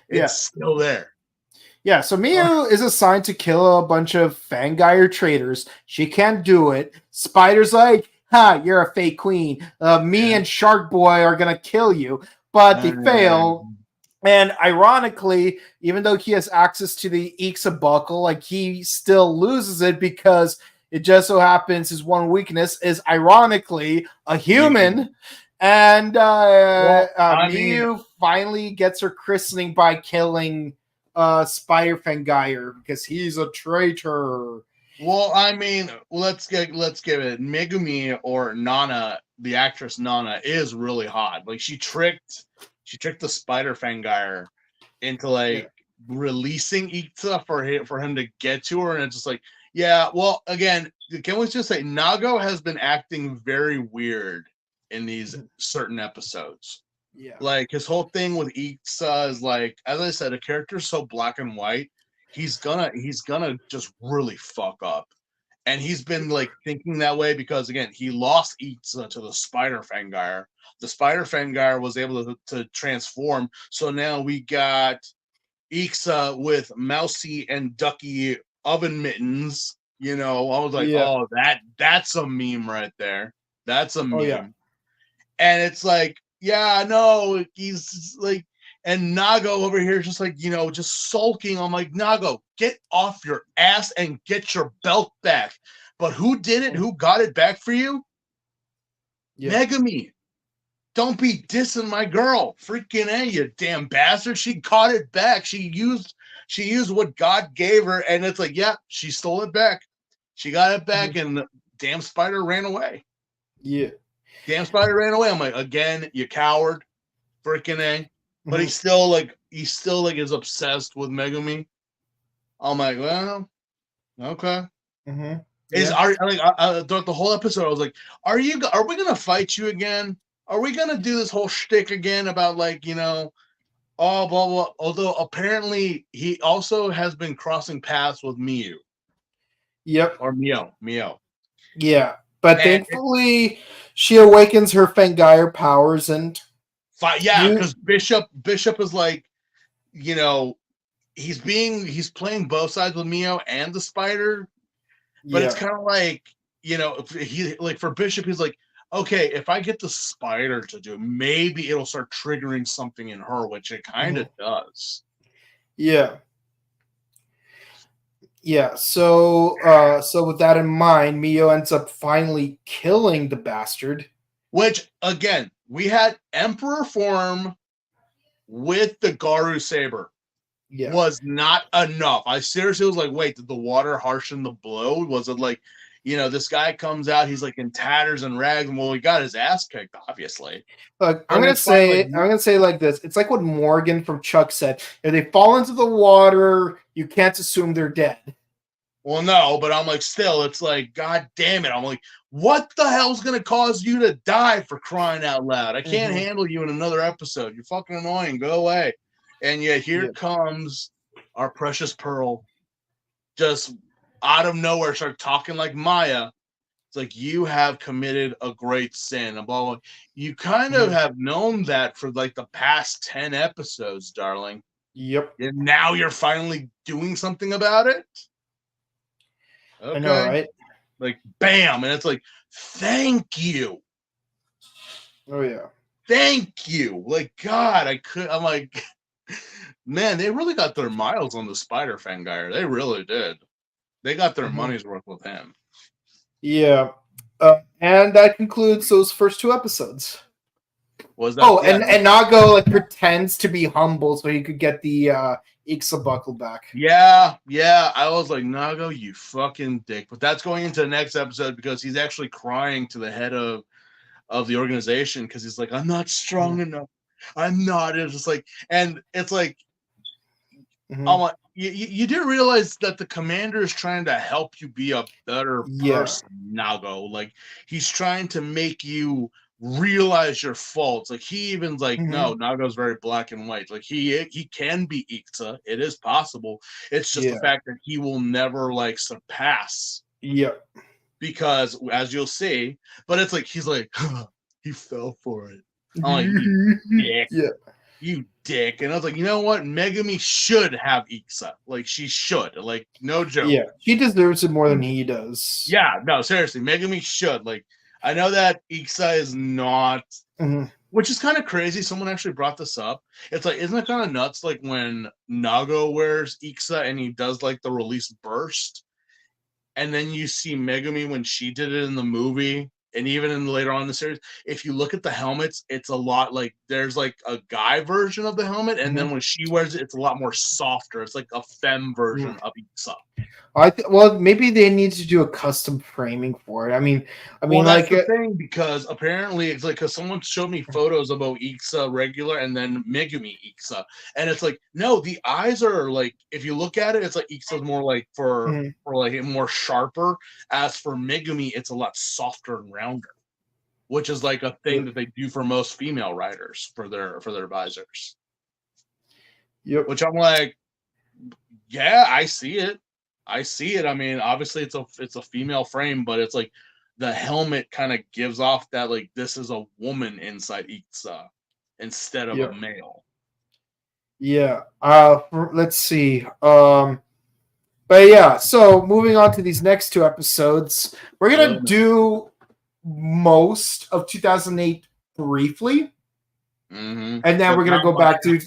It's Yeah, still there. yeah. So Miu is assigned to kill a bunch of Fangire traitors. She can't do it. Spider's like, "Ha, you're a fake queen. Me and Shark Boy are gonna kill you," but they fail. And ironically, even though he has access to the Ixabuckle, like he still loses it because it just so happens his one weakness is ironically a human. And Well, I mean, Miyu finally gets her christening by killing Spider Fangire because he's a traitor. let's give it Megumi or Nana, the actress Nana, is really hot. Like she tricked the Spider Fangire into like releasing Itza for him to get to her, and it's just like, yeah. Well, again, can we just say Nago has been acting very weird in these certain episodes. Yeah. Like his whole thing with Itza is like, as I said, a character's so black and white, he's gonna just really fuck up. And he's been like thinking that way because again, he lost Itza to the Spider Fangire. The Spider Fangire was able to transform. So now we got Ixa with Mousy and Ducky oven mittens. You know, I was like, Yeah. oh, that's a meme right there. That's a meme. Oh, yeah. And it's like, yeah, no, he's like, and Nago over here just like, just sulking. I'm like, Nago, get off your ass and get your belt back. But who did it? Who got it back for you? Yeah. Megami. Don't be dissing my girl. Freaking A, you damn bastard. She caught it back. She used what God gave her, and it's like, yeah, she stole it back. She got it back, and the damn spider ran away. Yeah. Damn spider ran away. I'm like, again, you coward. Freaking A. But he's still like is obsessed with Megami. I'm like, well, okay. Mm-hmm. Throughout the whole episode, I was like, are we gonna fight you again? Are we gonna do this whole shtick again about like, oh blah blah? Although apparently he also has been crossing paths with Miu. Yep. Or Mio. Yeah. But thankfully she awakens her Fangire powers and because Bishop is like, he's playing both sides with Mio and the spider. But it's kind of like, he like for Bishop, he's like, okay, if I get the spider to do, maybe it'll start triggering something in her, which it kind of does. Yeah. Yeah. So with that in mind, Mio ends up finally killing the bastard. Which again, we had Emperor form with the Garu saber. Yeah. Was not enough. I seriously was like, wait, did the water harshen the blow? Was it like, this guy comes out, he's like in tatters and rags, and well, he got his ass kicked, obviously. Look, I'm gonna say like this. It's like what Morgan from Chuck said. If they fall into the water, you can't assume they're dead. Well, no, but I'm like, still, it's like, God damn it. I'm like, what the hell's gonna cause you to die, for crying out loud? I can't handle you in another episode. You're fucking annoying. Go away. And yet here comes our precious Pearl, just out of nowhere, start talking like Maya. It's like, you have committed a great sin. And blah, blah. You kind of have known that for like the past 10 episodes, darling. Yep. And now you're finally doing something about it? Okay. I know, right? Like, bam. And it's like, thank you. Oh, yeah. Thank you. Like, God, I'm like... Man, they really got their miles on the Spider Fangire. They really did. They got their money's worth with him. Yeah. And that concludes those first 2 episodes. Was that? And Nago like pretends to be humble so he could get the Ixabuckle back. Yeah. I was like, Nago, you fucking dick. But that's going into the next episode because he's actually crying to the head of of the organization because he's like, I'm not strong enough. I'm not. It's just like, and it's like, you didn't realize that the commander is trying to help you be a better person, Nago. Like he's trying to make you realize your faults. Like he even's like, no, Nago's very black and white. Like he can be Iksa. It is possible. It's just the fact that he will never like surpass. Yep. Because as you'll see, but it's like he's like, he fell for it. I'm like, you dick. You dick. And I was like, you know what? Megumi should have Iksa. Like, she should. Like, no joke. Yeah, he deserves it more than he does. Yeah, no, seriously. Megumi should. Like, I know that Iksa is not, which is kind of crazy. Someone actually brought this up. It's like, isn't it kind of nuts? Like, when Nago wears Iksa and he does, like, the release burst, and then you see Megumi when she did it in the movie, and even in later on in the series, if you look at the helmets, it's a lot like there's like a guy version of the helmet, and then when she wears it, it's a lot more softer. It's like a femme version of Iksa. Well, maybe they need to do a custom framing for it. I mean, well, that's like the thing, because apparently it's like, because someone showed me photos about Iksa regular and then Megumi Iksa, and it's like, no, the eyes are like, if you look at it, it's like Iksa's more like for like more sharper. As for Megumi, it's a lot softer and rounder, which is like a thing that they do for most female riders for their visors. Yep. Which I'm like, yeah, I see it. I see it. I mean, obviously it's a female frame, but it's like the helmet kind of gives off that like this is a woman inside Iksa instead of a male. Yeah. Let's see. But yeah, so moving on to these next two episodes, we're gonna do most of 2008 briefly, and then we're gonna go back to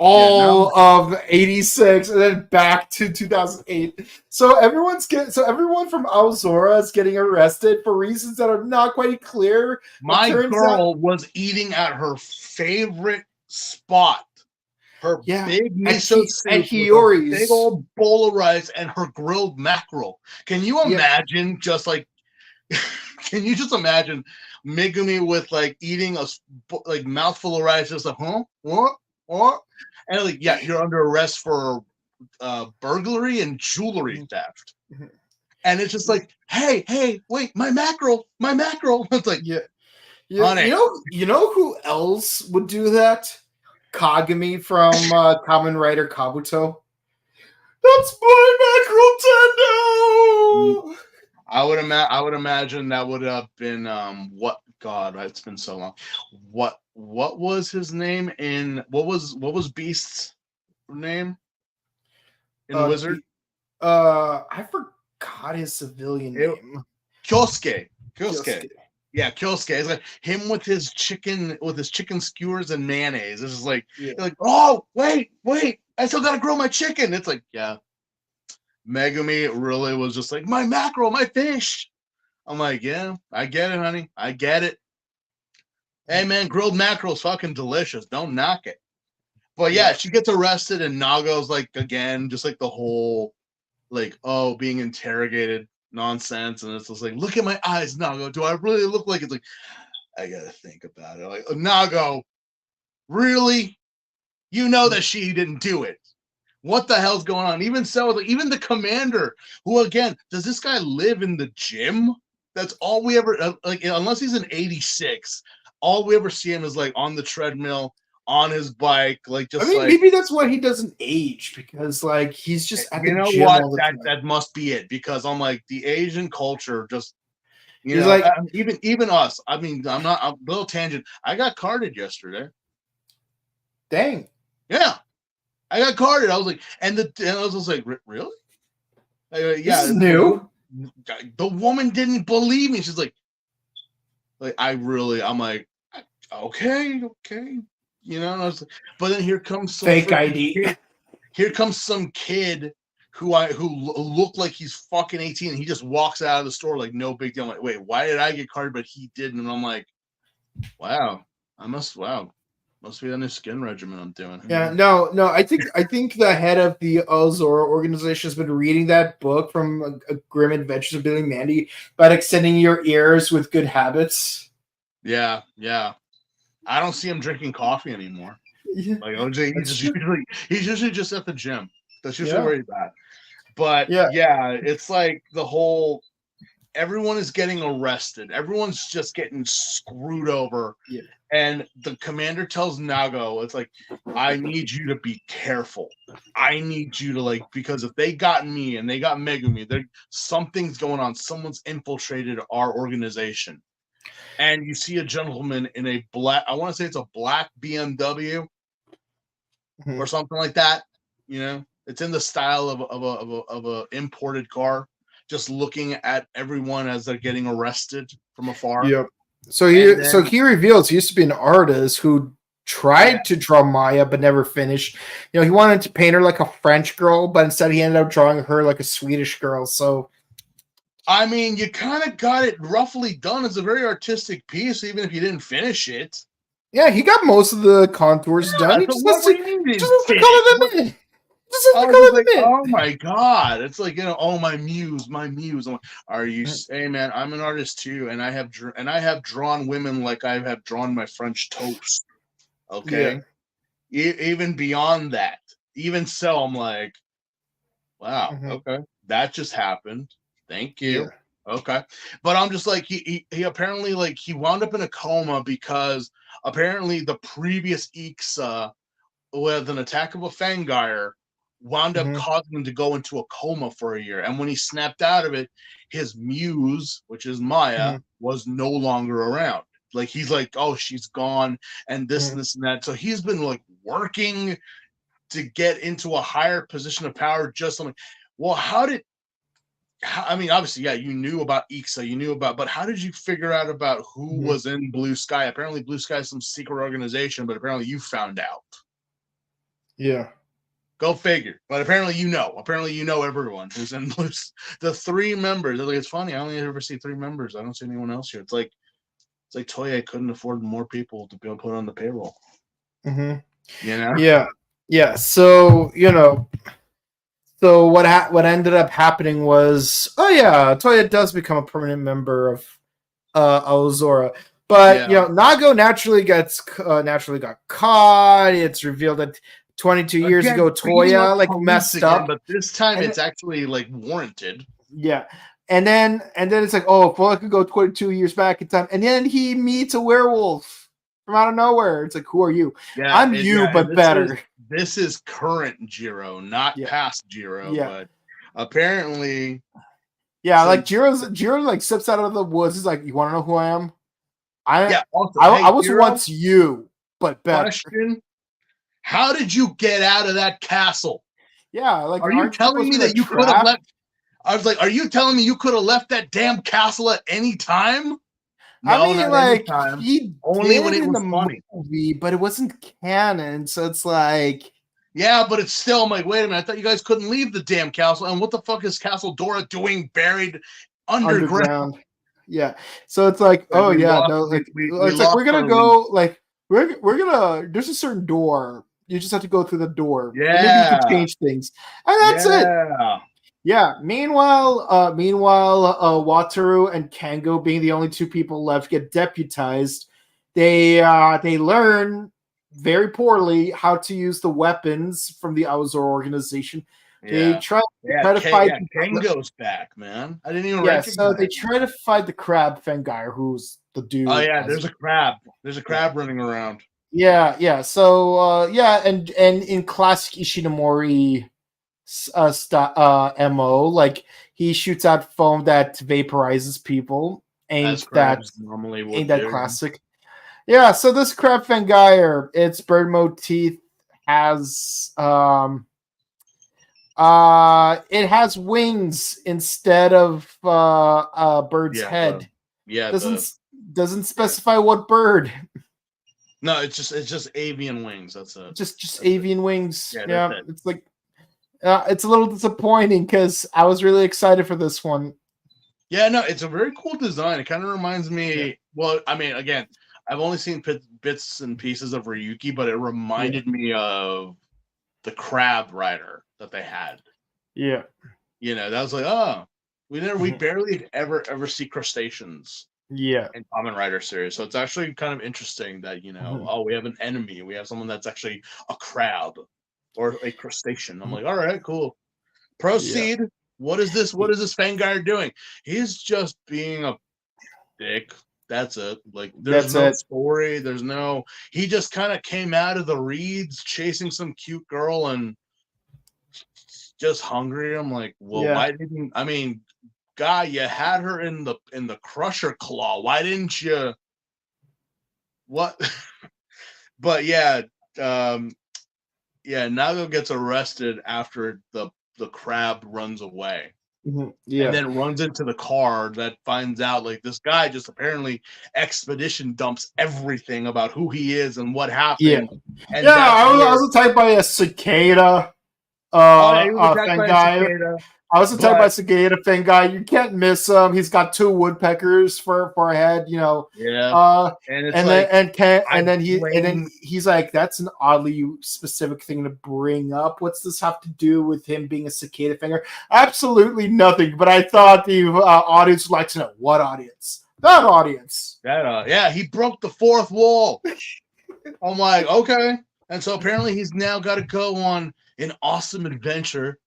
all of 86 and then back to 2008. So everyone from Aozora is getting arrested for reasons that are not quite clear. My girl was eating at her favorite spot. Her big miso soup and Hiyori's big old bowl of rice and her grilled mackerel. Can you imagine just like can you just imagine Megumi with like eating a like mouthful of rice, just like, what? And like, yeah, you're under arrest for burglary and jewelry theft. And it's just like, hey, wait, my mackerel. It's like, honey. You know who else would do that? Kagami from Kamen Rider Kabuto. That's my mackerel tendo. I would imagine that would have been what, God, it's been so long. What was his name in what was Beast's name in Wizard? I forgot his civilian name. Kyosuke. Yeah, Kyosuke. It's like him with his chicken skewers and mayonnaise. It's just like, like, oh, wait, I still gotta grill my chicken. It's like, yeah. Megumi really was just like, my mackerel, my fish. I'm like, yeah, I get it, honey. I get it. Hey, man, grilled mackerel is fucking delicious. Don't knock it. But yeah, she gets arrested, and Nago's like, again, just like the whole, like, oh, being interrogated nonsense. And it's just like, look at my eyes, Nago. Do I really look like it's like, I gotta think about it. Like, Nago, really? You know that she didn't do it. What the hell's going on? Even so, like, even the commander, who, again, does this guy live in the gym? That's all we ever, like, unless he's in 86, all we ever see him is, like, on the treadmill, on his bike, like, just, maybe that's why he doesn't age, because, like, he's just at the gym all the time. That must be it, because I'm like, the Asian culture just, you know, like, even us. I mean, I'm a little tangent. I got carded yesterday. Dang. Yeah. I got carded. I was like, and I was just like, really? Yeah, this is new. The woman didn't believe me. She's like I'm like, okay, you know. And I was like, but then here comes some fake ID. Kid. Here comes some kid who looked like he's fucking 18, and he just walks out of the store like no big deal. I'm like, wait, why did I get carded but he didn't? And I'm like, wow, must be on this skin regimen I'm doing. Yeah, no. I think the head of the Aozora organization has been reading that book from a Grim Adventures of Billy Mandy about extending your ears with good habits. Yeah, yeah. I don't see him drinking coffee anymore. Yeah, Like OJ, that's true. he's usually just at the gym. That's usually Yeah, where he's at. But yeah, yeah, it's like the whole everyone is getting arrested. Everyone's just getting screwed over. yeah. And the commander tells Nago, it's like, I need you to be careful. I need you to because if they got me and they got Megumi, something's going on. Someone's infiltrated our organization. And you see a gentleman in a black, I want to say it's a black BMW Mhm. or something like that. It's in the style of a imported car, just looking at everyone as they're getting arrested from afar. Yep. So And then he reveals he used to be an artist who yeah, tried to draw Maya but never finished. He wanted to paint her like a French girl, but instead he ended up drawing her like a Swedish girl. So I mean, you kind of got it roughly done. It's a very artistic piece, even if you didn't finish it. yeah, he got most of the contours done. Yeah, He so just has what to do you mean you just didn't has to finish? color them in. Just has I to was just color like, them oh my god! It's like oh my muse, my muse. I'm like, are you? in. Hey man, I'm an artist too, and I have drawn women like I have drawn my French toast. Yeah. Okay, even beyond that, even so, I'm like, wow, Mhm. okay, that just happened. Thank Yeah. you. Okay, but I'm just like he apparently he wound up in a coma because apparently the previous Ixa with an attack of a Fangire wound up Mhm. causing him to go into a coma for a year. And when he snapped out of it, his muse, which is Maya, Mhm. was no longer around. Like he's like, oh, she's gone, and this Mhm. and this and that. So he's been working to get into a higher position of power. Just like, well, I mean, obviously, yeah, you knew about Ixa, but how did you figure out about who Mhm. was in Blue Sky? Apparently, Blue Sky is some secret organization, but apparently you found out. Yeah. Go figure. But apparently you know. Apparently you know everyone who's in Blues. The three members. It's funny. I only ever see three members. I don't see anyone else here. It's like Toei couldn't afford more people to be able to put on the payroll. Mhm. You know? Yeah. Yeah. So what ended up happening was, oh yeah, Toya does become a permanent member of Aozora. But Yeah. Nago naturally got caught. It's revealed that 22 years Again, ago beating up Toya police messed again, up. but this time And it's actually warranted. yeah. And then it's like, oh, if I could go 22 years back in time. And then he meets a werewolf from out of nowhere. It's like, who are you? I'm you, And but better. this is current Jiro, not Yeah. past Jiro, Yeah. but apparently Yeah, so like Jiro like steps out of the woods. He's like, "You want to know who I am? I yeah, also, I hey was Jiro, once you, but better." question. How did you get out of that castle? Yeah, like Are you aren't you telling supposed me to be like that you could have trapped? left? I was like, are you telling me you could have left that damn castle at any time? I No, mean, not any like time. he Only when did it in was the funny. movie, but it wasn't canon. So it's like Yeah, but it's still, I'm like, wait a minute. I thought you guys couldn't leave the damn castle. And what the fuck is Castle Dora doing buried underground? underground. Yeah. So it's like, Like oh yeah, no, like we it's like we're lost gonna our lead. go like we're gonna there's a certain door. You just have to go through the door. And maybe you can Yeah. change things. And that's it. Yeah. Yeah. Meanwhile, Wataru and Kango, being the only two people left, get deputized. They learn very poorly how to use the weapons from the Aozor organization. They Yeah. try to fight. Ken goes back, man. I didn't even Yeah, so they recognize him. try to fight the crab Fengire, who's the Oh dude. yeah, As there's a crab. There's a yeah, crab running around. yeah. So and in classic Ishinomori mo, like he shoots out foam that vaporizes people. As Ain't that crabs normally ain't would that do. classic? Yeah. So this crab Fengire, its bird mode teeth has it has wings instead of a bird's Yeah, head. yeah, Doesn't the doesn't yeah. specify what bird. No, it's just avian wings. That's it. Just That's it. avian wings. Yeah, that's Yeah, it. it's like it's a little disappointing because I was really excited for this one. Yeah, no, it's a very cool design. It kind of reminds Yeah, me. Well, I mean, again, I've only seen bits and pieces of Ryuki, but it yeah, reminded me of the Crab Rider that they had. yeah. That was like, oh, we Mhm. barely ever see crustaceans Yeah. in Kamen Rider series. So it's actually kind of interesting that oh, we have an enemy, we have someone that's actually a crab or a crustacean. I'm like, all right, cool. Proceed. What is this? What is this Fangire doing? He's just being a dick. That's it. Like, there's no story. There's no. He just kind of came out of the reeds chasing some cute girl and just hungry. I'm like, well, why didn't? I mean, guy, you had her in the Crusher Claw. Why didn't you? What? But yeah, Nago gets arrested after the crab runs away. And then runs into the car that finds out like this guy just apparently expedition dumps everything about who he is and what happened. And I was attacked by a cicada. He was attacked by a cicada. I was attacked by a cicada fan guy. You can't miss him. He's got 2 woodpeckers for a head, Yeah. And then he's like, that's an oddly specific thing to bring up. What's this have to do with him being a cicada finger? Absolutely nothing. But I thought the audience would like to know. What audience? That audience. He broke the 4th wall. I'm like, okay. And so apparently he's now got to go on an awesome adventure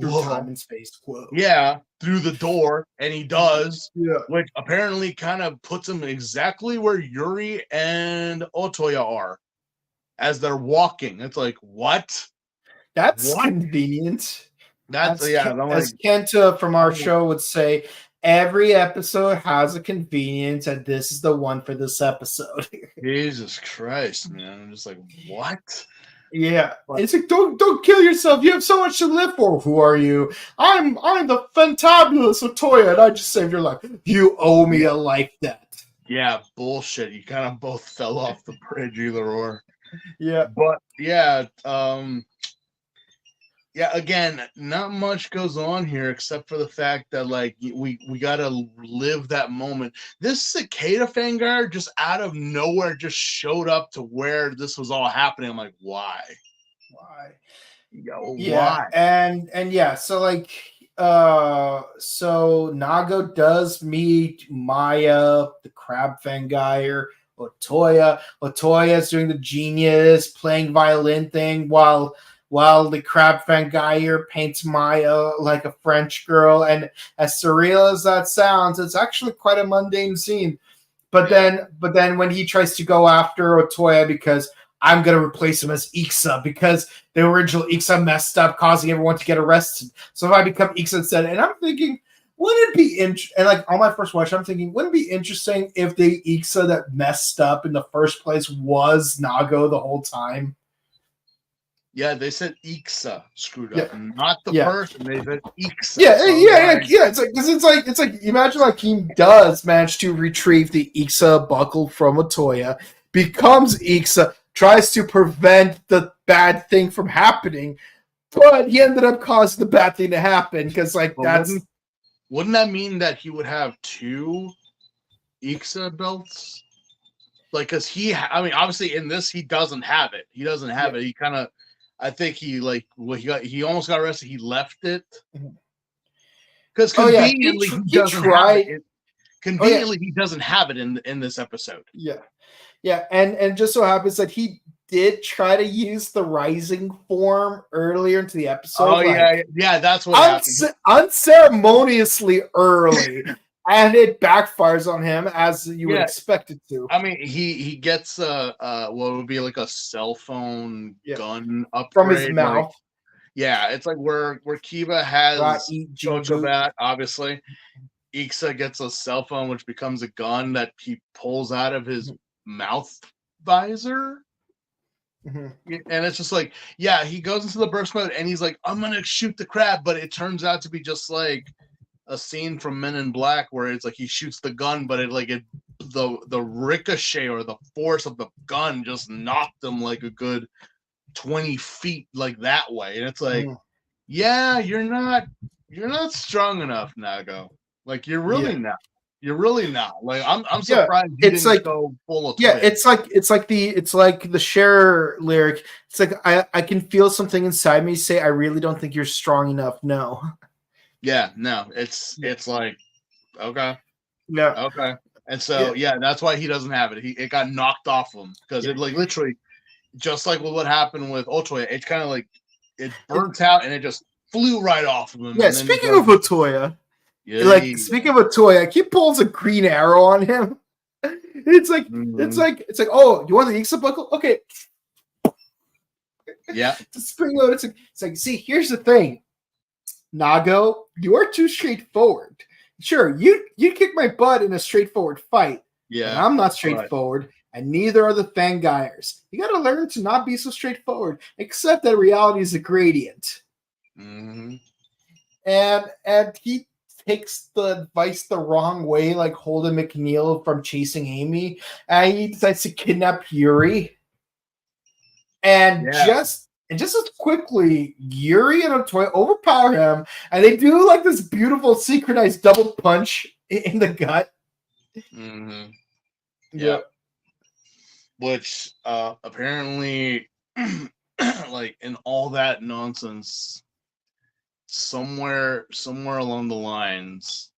through time and space. Whoa. Yeah, through the door, and he does. Yeah. Which apparently kind of puts him exactly where Yuri and Otoya are as they're walking. It's like, what? That's convenient. As Kenta from our show would say, every episode has a convenience, and this is the one for this episode. Jesus Christ, man. I'm just like, what? Yeah, it's like don't kill yourself. You have so much to live for. Who are you? I'm the fantabulous Otoya, and I just saved your life. You owe me a life debt. Yeah, bullshit. You kind of both fell off the bridge, either or. Yeah, but again, not much goes on here except for the fact that like we gotta live that moment. This cicada Fangire just out of nowhere just showed up to where this was all happening. I'm like, why? Why? And so like so Nago does meet Maya, the crab Fangire, Otoya. Otoya's doing the genius playing violin thing while the crab Fangire paints Maya like a French girl. And as surreal as that sounds, it's actually quite a mundane scene. But then when he tries to go after Otoya because I'm going to replace him as Ixa because the original Ixa messed up, causing everyone to get arrested. So if I become Ixa instead, and I'm thinking, wouldn't it be and like on my first watch, I'm thinking, wouldn't it be interesting if the Ixa that messed up in the first place was Nago the whole time? Yeah, they said Ixa screwed up, not the person. They said Ixa. Yeah. It's like imagine like he does manage to retrieve the Ixa buckle from Otoya, becomes Ixa, tries to prevent the bad thing from happening, but he ended up causing the bad thing to happen because wouldn't that mean that he would have 2 Ixa belts? Like, because obviously in this he doesn't have it. He doesn't have it. He kind of. I think he almost got arrested. He left it because conveniently he doesn't have it. Conveniently, he doesn't have it in this episode. Yeah, and just so happens that he did try to use the rising form earlier into the episode. That's what happened. Unceremoniously early. And it backfires on him as you would expect it to. I mean, he gets what would be like a cell phone gun upgrade from his mouth. It's like where Kiva has Chochobat, obviously. Ixa gets a cell phone, which becomes a gun that he pulls out of his mouth visor. And it's just like, he goes into the burst mode and he's like, I'm gonna shoot the crab, but it turns out to be just like a scene from Men in Black where it's like he shoots the gun, but the ricochet or the force of the gun just knocked him like a good 20 feet like that way. And it's like, you're not strong enough, Nago. Like you're really not. You're really not. Like I'm surprised you didn't go full of toy. It's like the Cher lyric. It's like I can feel something inside me say I really don't think you're strong enough. No. Yeah, no, it's like, okay. No. Okay. And so that's why he doesn't have it. It got knocked off him because it like literally, just like what happened with Otoya, it's kind of like it burnt out and it just flew right off of him. Yeah, and then speaking of Otoya, he pulls a green arrow on him. It's like oh, you want the Ixa buckle? Okay. Yeah. It's a spring load. It's like, see, here's the thing. Nago, you are too straightforward. Sure, you kick my butt in a straightforward fight. Yeah. And I'm not straightforward, and neither are the Fangires. You gotta learn to not be so straightforward, except that reality is a gradient. Mm-hmm. And he takes the advice the wrong way, like Holden McNeil from Chasing Amy, and he decides to kidnap Yuri. And just as quickly, Yuri and Otoya overpower him, and they do like this beautiful synchronized double punch in the gut. Mm-hmm. Yeah. Which apparently, like in all that nonsense, somewhere along the lines,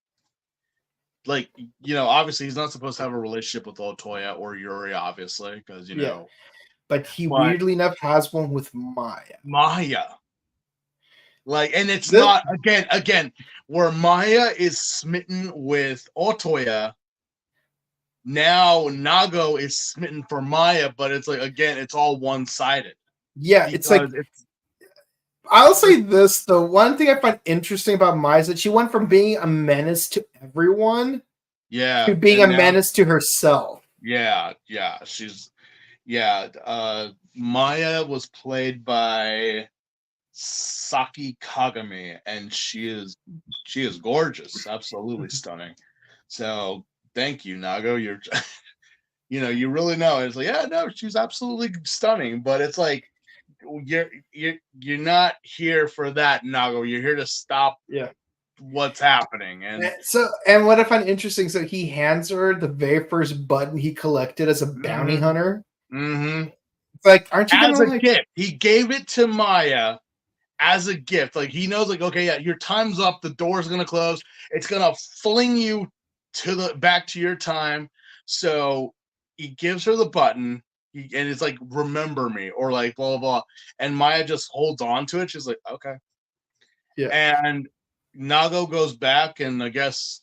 like, obviously he's not supposed to have a relationship with Otoya or Yuri, obviously, because but he weirdly enough has one with Maya. Like, and it's not again where Maya is smitten with Otoya. Now Nago is smitten for Maya, but it's like, again, it's all one-sided. Yeah, it's like I'll say this, the one thing I find interesting about Maya is that she went from being a menace to everyone to being a menace to herself. Yeah. Maya was played by Saki Kagami, and she is gorgeous, absolutely stunning. So thank you, Nago. You're you really know. It's like, she's absolutely stunning, but it's like you're not here for that, Nago. You're here to stop what's happening. And what I find interesting, so he hands her the very first button he collected as a bounty hunter. Mm-hmm. It's like, aren't you as a gift? He gave it to Maya as a gift. Like, he knows, like, okay, your time's up, the door's gonna close, it's gonna fling you back to your time. So he gives her the button, and it's like, remember me, or like blah blah blah, and Maya just holds on to it. She's like, okay. And Nago goes back, and I guess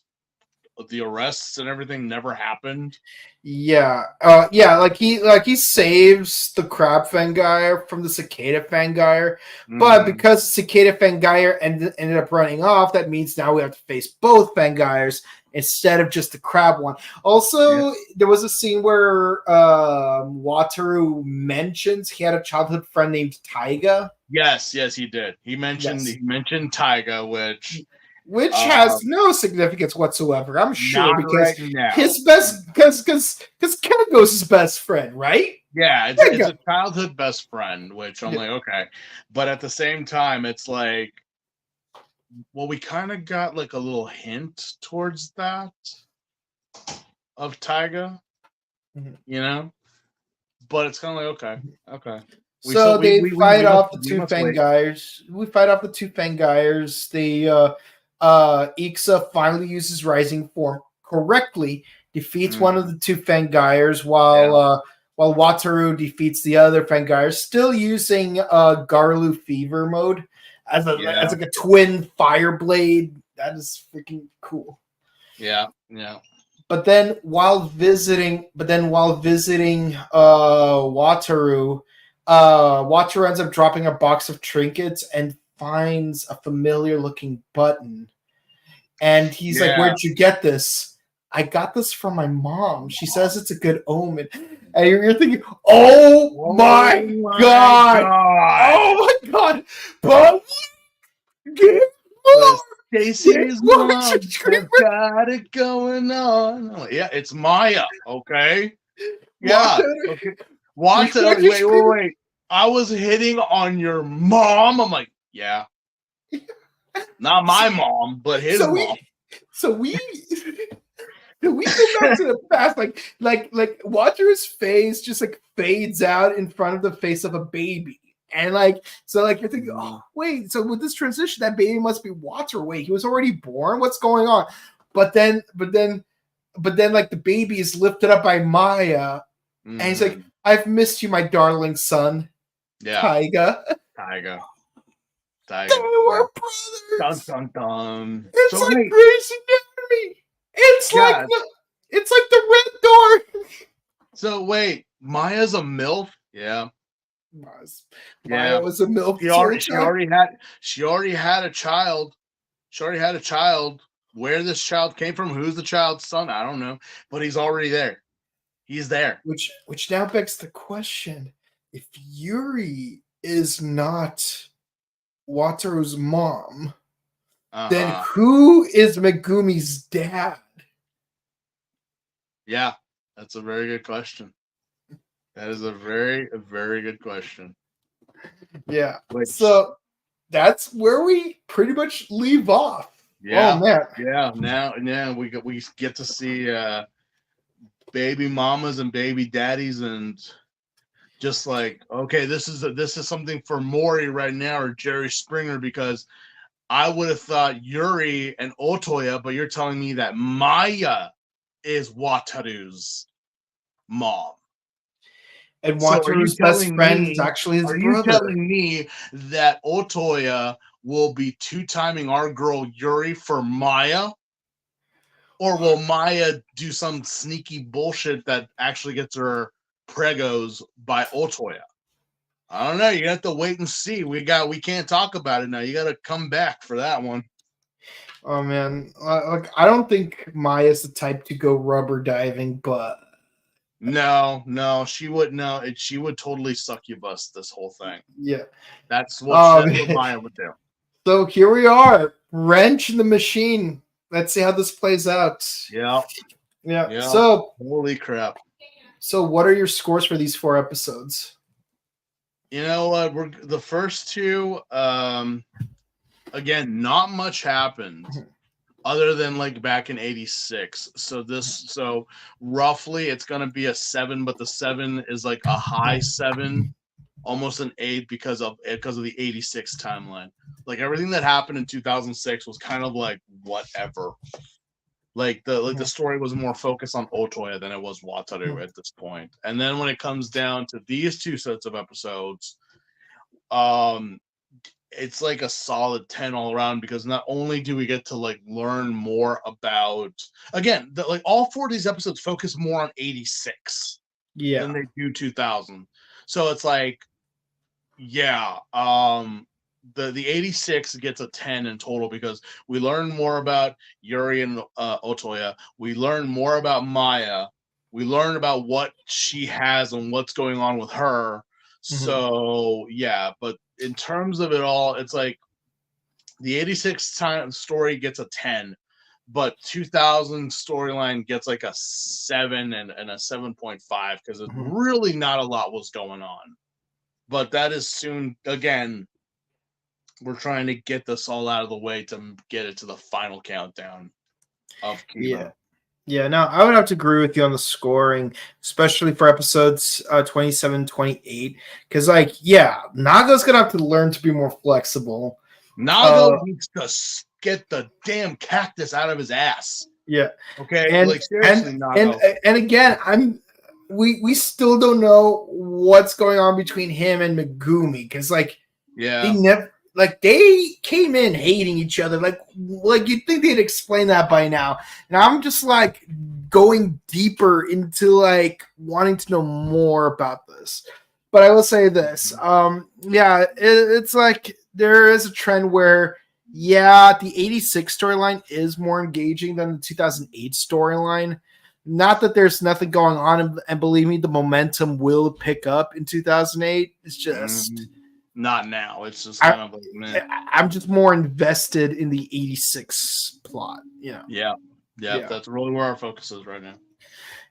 the arrests and everything never happened. Like he saves the Crab Fangire from the Cicada Fangire, but because Cicada Fangire ended up running off, that means now we have to face both Fangires instead of just the Crab one. Also, there was a scene where Wataru mentions he had a childhood friend named Taiga. Yes, he did. He mentioned Taiga, which has no significance whatsoever, I'm sure, because his because Kengo's his best friend, right? Yeah, it's a childhood best friend, which I'm like, okay. But at the same time, it's like, well, we kind of got like a little hint towards that of Taiga, but it's kind of like, okay. So they fight off the two Fangires. We fight off the two Fangires. Ixa finally uses Rising Form correctly, defeats one of the two Fangires, while Wataru defeats the other Fangire, still using Garlu Fever mode as like a twin fire blade. That is freaking cool. Yeah. But then while visiting Wataru, Wataru ends up dropping a box of trinkets and finds a familiar looking button. And he's like, where'd you get this? I got this from my mom. She says it's a good omen. And you're thinking, oh my god. Oh my god. But Stacy's mom got it going on. Yeah, it's Maya, okay? Yeah. Okay. Wait. I was hitting on your mom. I'm like, yeah. Not my mom, but his mom. So we go back to the past, like Wataru's face just like fades out in front of the face of a baby. And you're thinking, oh wait, so with this transition, that baby must be Wataru. Wait, he was already born? What's going on? But then but then like the baby is lifted up by Maya, and he's like, "I've missed you, my darling son." Yeah, Taiga. Taiga. They were brothers. Dun dun dun. It's So like wait, Grey's Anatomy. It's like God. it's like the Red Door. So wait, Maya's a MILF? Yeah. Maya was a MILF. She already had a child. She already had a child. Where this child came from, who's the child's son, I don't know. But he's already there. He's there. Which now begs the question: if Yuri is not Wataru's mom, then who is Megumi's dad? Yeah, that's a very good question. That is a very good question. Yeah. So that's where we pretty much leave off. Yeah. Oh man. Yeah. Now we get to see baby mamas and baby daddies, and just like, okay, this is something for Mori right now, or Jerry Springer, because I would have thought Yuri and Otoya, but you're telling me that Maya is Wataru's mom. And Wataru's best friend is actually his brother. Are you telling me that Otoya will be two-timing our girl Yuri for Maya? Or will Maya do some sneaky bullshit that actually gets her pregos by Otoya? I don't know. You have to wait and see. We can't talk about it now. You got to come back for that one. Oh man, like I don't think Maya's the type to go rubber diving, but no, she would no. She would totally succubus this whole thing. Yeah, that's what Maya would do. So here we are, wrench in the machine. Let's see how this plays out. Yeah. So holy crap. So what are your scores for these 4 episodes? You know what? We're the first 2. Again, not much happened other than like back in '86. So roughly it's gonna be a 7, but the 7 is like a high 7, almost an 8 because of the '86 timeline. Like everything that happened in 2006 was kind of like whatever. Like the story was more focused on Otoya than it was Wataru at this point. And then when it comes down to these 2 sets of episodes, it's like a solid 10 all around, because not only do we get to like learn more about, again, like all 4 of these episodes focus more on '86 than they do 2000. So it's like, the '86 gets a 10 in total, because we learn more about Yuri and Otoya. We learn more about Maya. We learn about what she has and what's going on with her. So but in terms of it all, it's like the '86 time story gets a 10, but 2000 storyline gets like a 7 and a 7.5, because it's really not a lot was going on. But that is soon. Again, we're trying to get this all out of the way to get it to the final countdown of Kiva. Yeah, no, I would have to agree with you on the scoring, especially for episodes 27, 28. Because, Naga's going to have to learn to be more flexible. Naga needs to get the damn cactus out of his ass. Yeah. Okay? And, like, seriously, Naga. And again, we still don't know what's going on between him and Megumi. Because, they came in hating each other. Like you'd think they'd explain that by now. And I'm just like going deeper into like wanting to know more about this. But I will say this. It's like there is a trend where, the '86 storyline is more engaging than the 2008 storyline. Not that there's nothing going on, and believe me, the momentum will pick up in 2008. It's just... Not now. It's just kind of like, man. I'm just more invested in the '86 plot. Yeah. That's really where our focus is right now.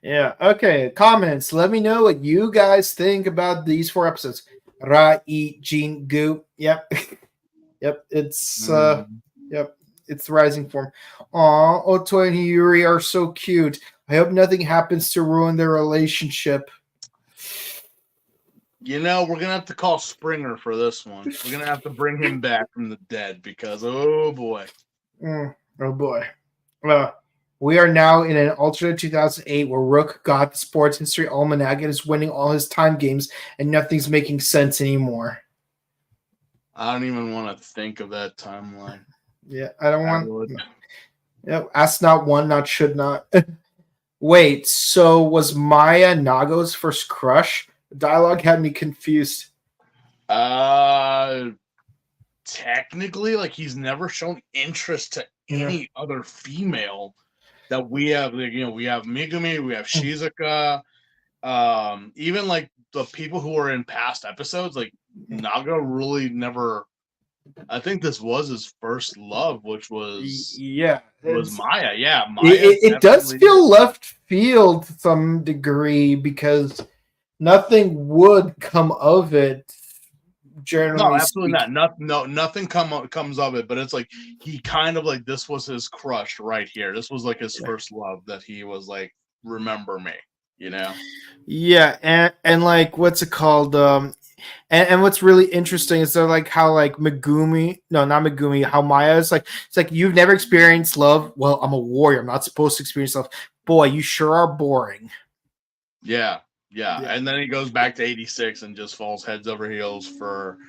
Yeah. Okay. Comments. Let me know what you guys think about these 4 episodes. Rai Jin Gu. Yep. Yep. It's it's the rising form. Aw, Otoya and Yuri are so cute. I hope nothing happens to ruin their relationship. We're going to have to call Springer for this one. We're going to have to bring him back from the dead, because, oh boy. Oh boy. Well, We are now in an alternate 2008 where Rook got the sports history almanac and is winning all his time games, and nothing's making sense anymore. I don't even want to think of that timeline. Yeah, I don't I want. would. Ask not one, not should not. Wait, so was Maya Nago's first crush? The dialogue had me confused. Technically, like he's never shown interest to any other female that we have. Like, we have Megumi, we have Shizuka, even like the people who are in past episodes. Like Naga really never. I think this was his first love, which was Maya. Yeah, Maya. It does feel left field to some degree because nothing would come of it. Generally, no, absolutely not. Nothing comes of it. But it's like he kind of like this was his crush right here. This was like his first love that he was like, remember me, Yeah, and like what's it called? And what's really interesting is like how like Megumi, no, not Megumi, how Maya is like, it's like you've never experienced love. Well, I'm a warrior. I'm not supposed to experience love. Boy, you sure are boring. Yeah. And then he goes back to 86 and just falls heads over heels for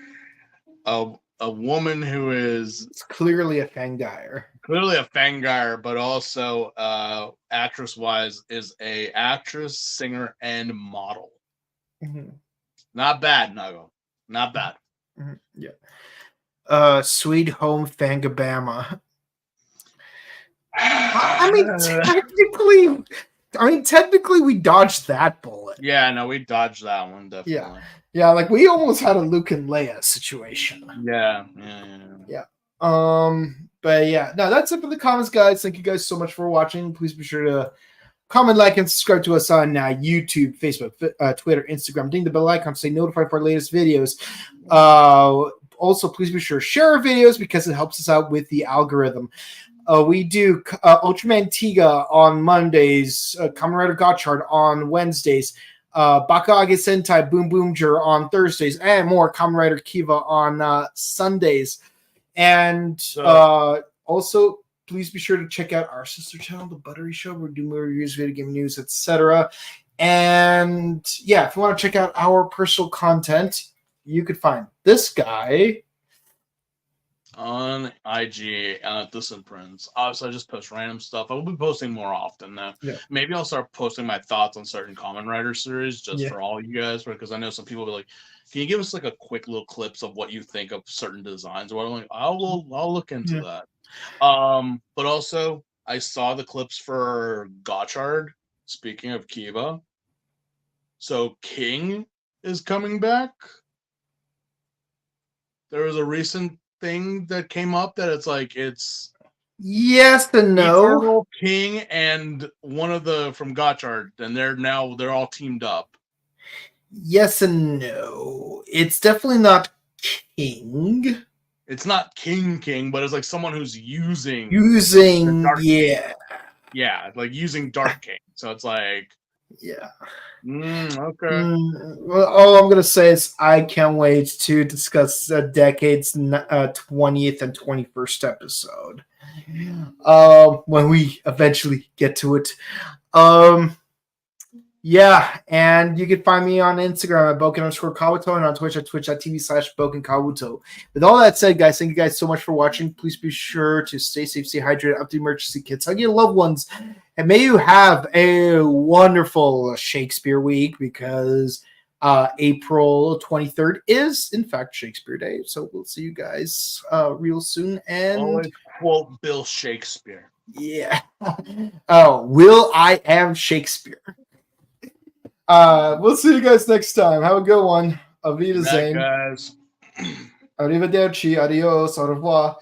a woman who is it's clearly a fangire. But also actress wise is a actress, singer, and model. Mm-hmm. Not bad, Nago. Not bad. Mm-hmm. Yeah. Sweet Home Fangabama. I mean, technically, we dodged that bullet. Yeah, no, we dodged that one definitely. Yeah, like we almost had a Luke and Leia situation. Yeah. But yeah, no, that's it for the comments, guys. Thank you guys so much for watching. Please be sure to comment, like, and subscribe to us on YouTube, Facebook, Twitter, Instagram. Ding the bell icon to stay notified for our latest videos. Also, please be sure to share our videos because it helps us out with the algorithm. We do Ultraman Tiga on Mondays, Kamen Rider Gotchard on Wednesdays, Bakage Sentai Boom Boomger on Thursdays, and more Kamen Rider Kiva on Sundays. And also, please be sure to check out our sister channel, The Buttery Show. We do movie reviews, video game news, etc. And yeah, if you want to check out our personal content, you could find this guy on IG at This and Prince. Obviously, I just post random stuff. I will be posting more often now. Yeah. Maybe I'll start posting my thoughts on certain Kamen Rider series just for all you guys, because I know some people will be like, "Can you give us like a quick little clips of what you think of certain designs?" Or like, I'll look into that. But also, I saw the clips for Gotchard. Speaking of Kiva, so King is coming back. There was a recent thing that came up that it's yes and no. Eternal King and one of the from Gotchard, and they're all teamed up. Yes and no. It's definitely not King. It's not King, but it's like someone who's using yeah, like using Dark King. So it's like okay. Well, all I'm gonna say is I can't wait to discuss the decade's 20th and 21st episode when we eventually get to it. Yeah, and you can find me on Instagram at Boken_Kabuto and on Twitch at twitch.tv/BokenKabuto. With all that said, guys, thank you guys so much for watching. Please be sure to stay safe, stay hydrated, up to emergency kits, hug your loved ones, and may you have a wonderful Shakespeare week because April 23rd is, in fact, Shakespeare Day. So we'll see you guys real soon. And always quote Bill Shakespeare. Yeah. Oh, will I am Shakespeare. We'll see you guys next time. Have a good one. Auf Wiedersehen. Guys. Arrivederci. Adios. Au revoir.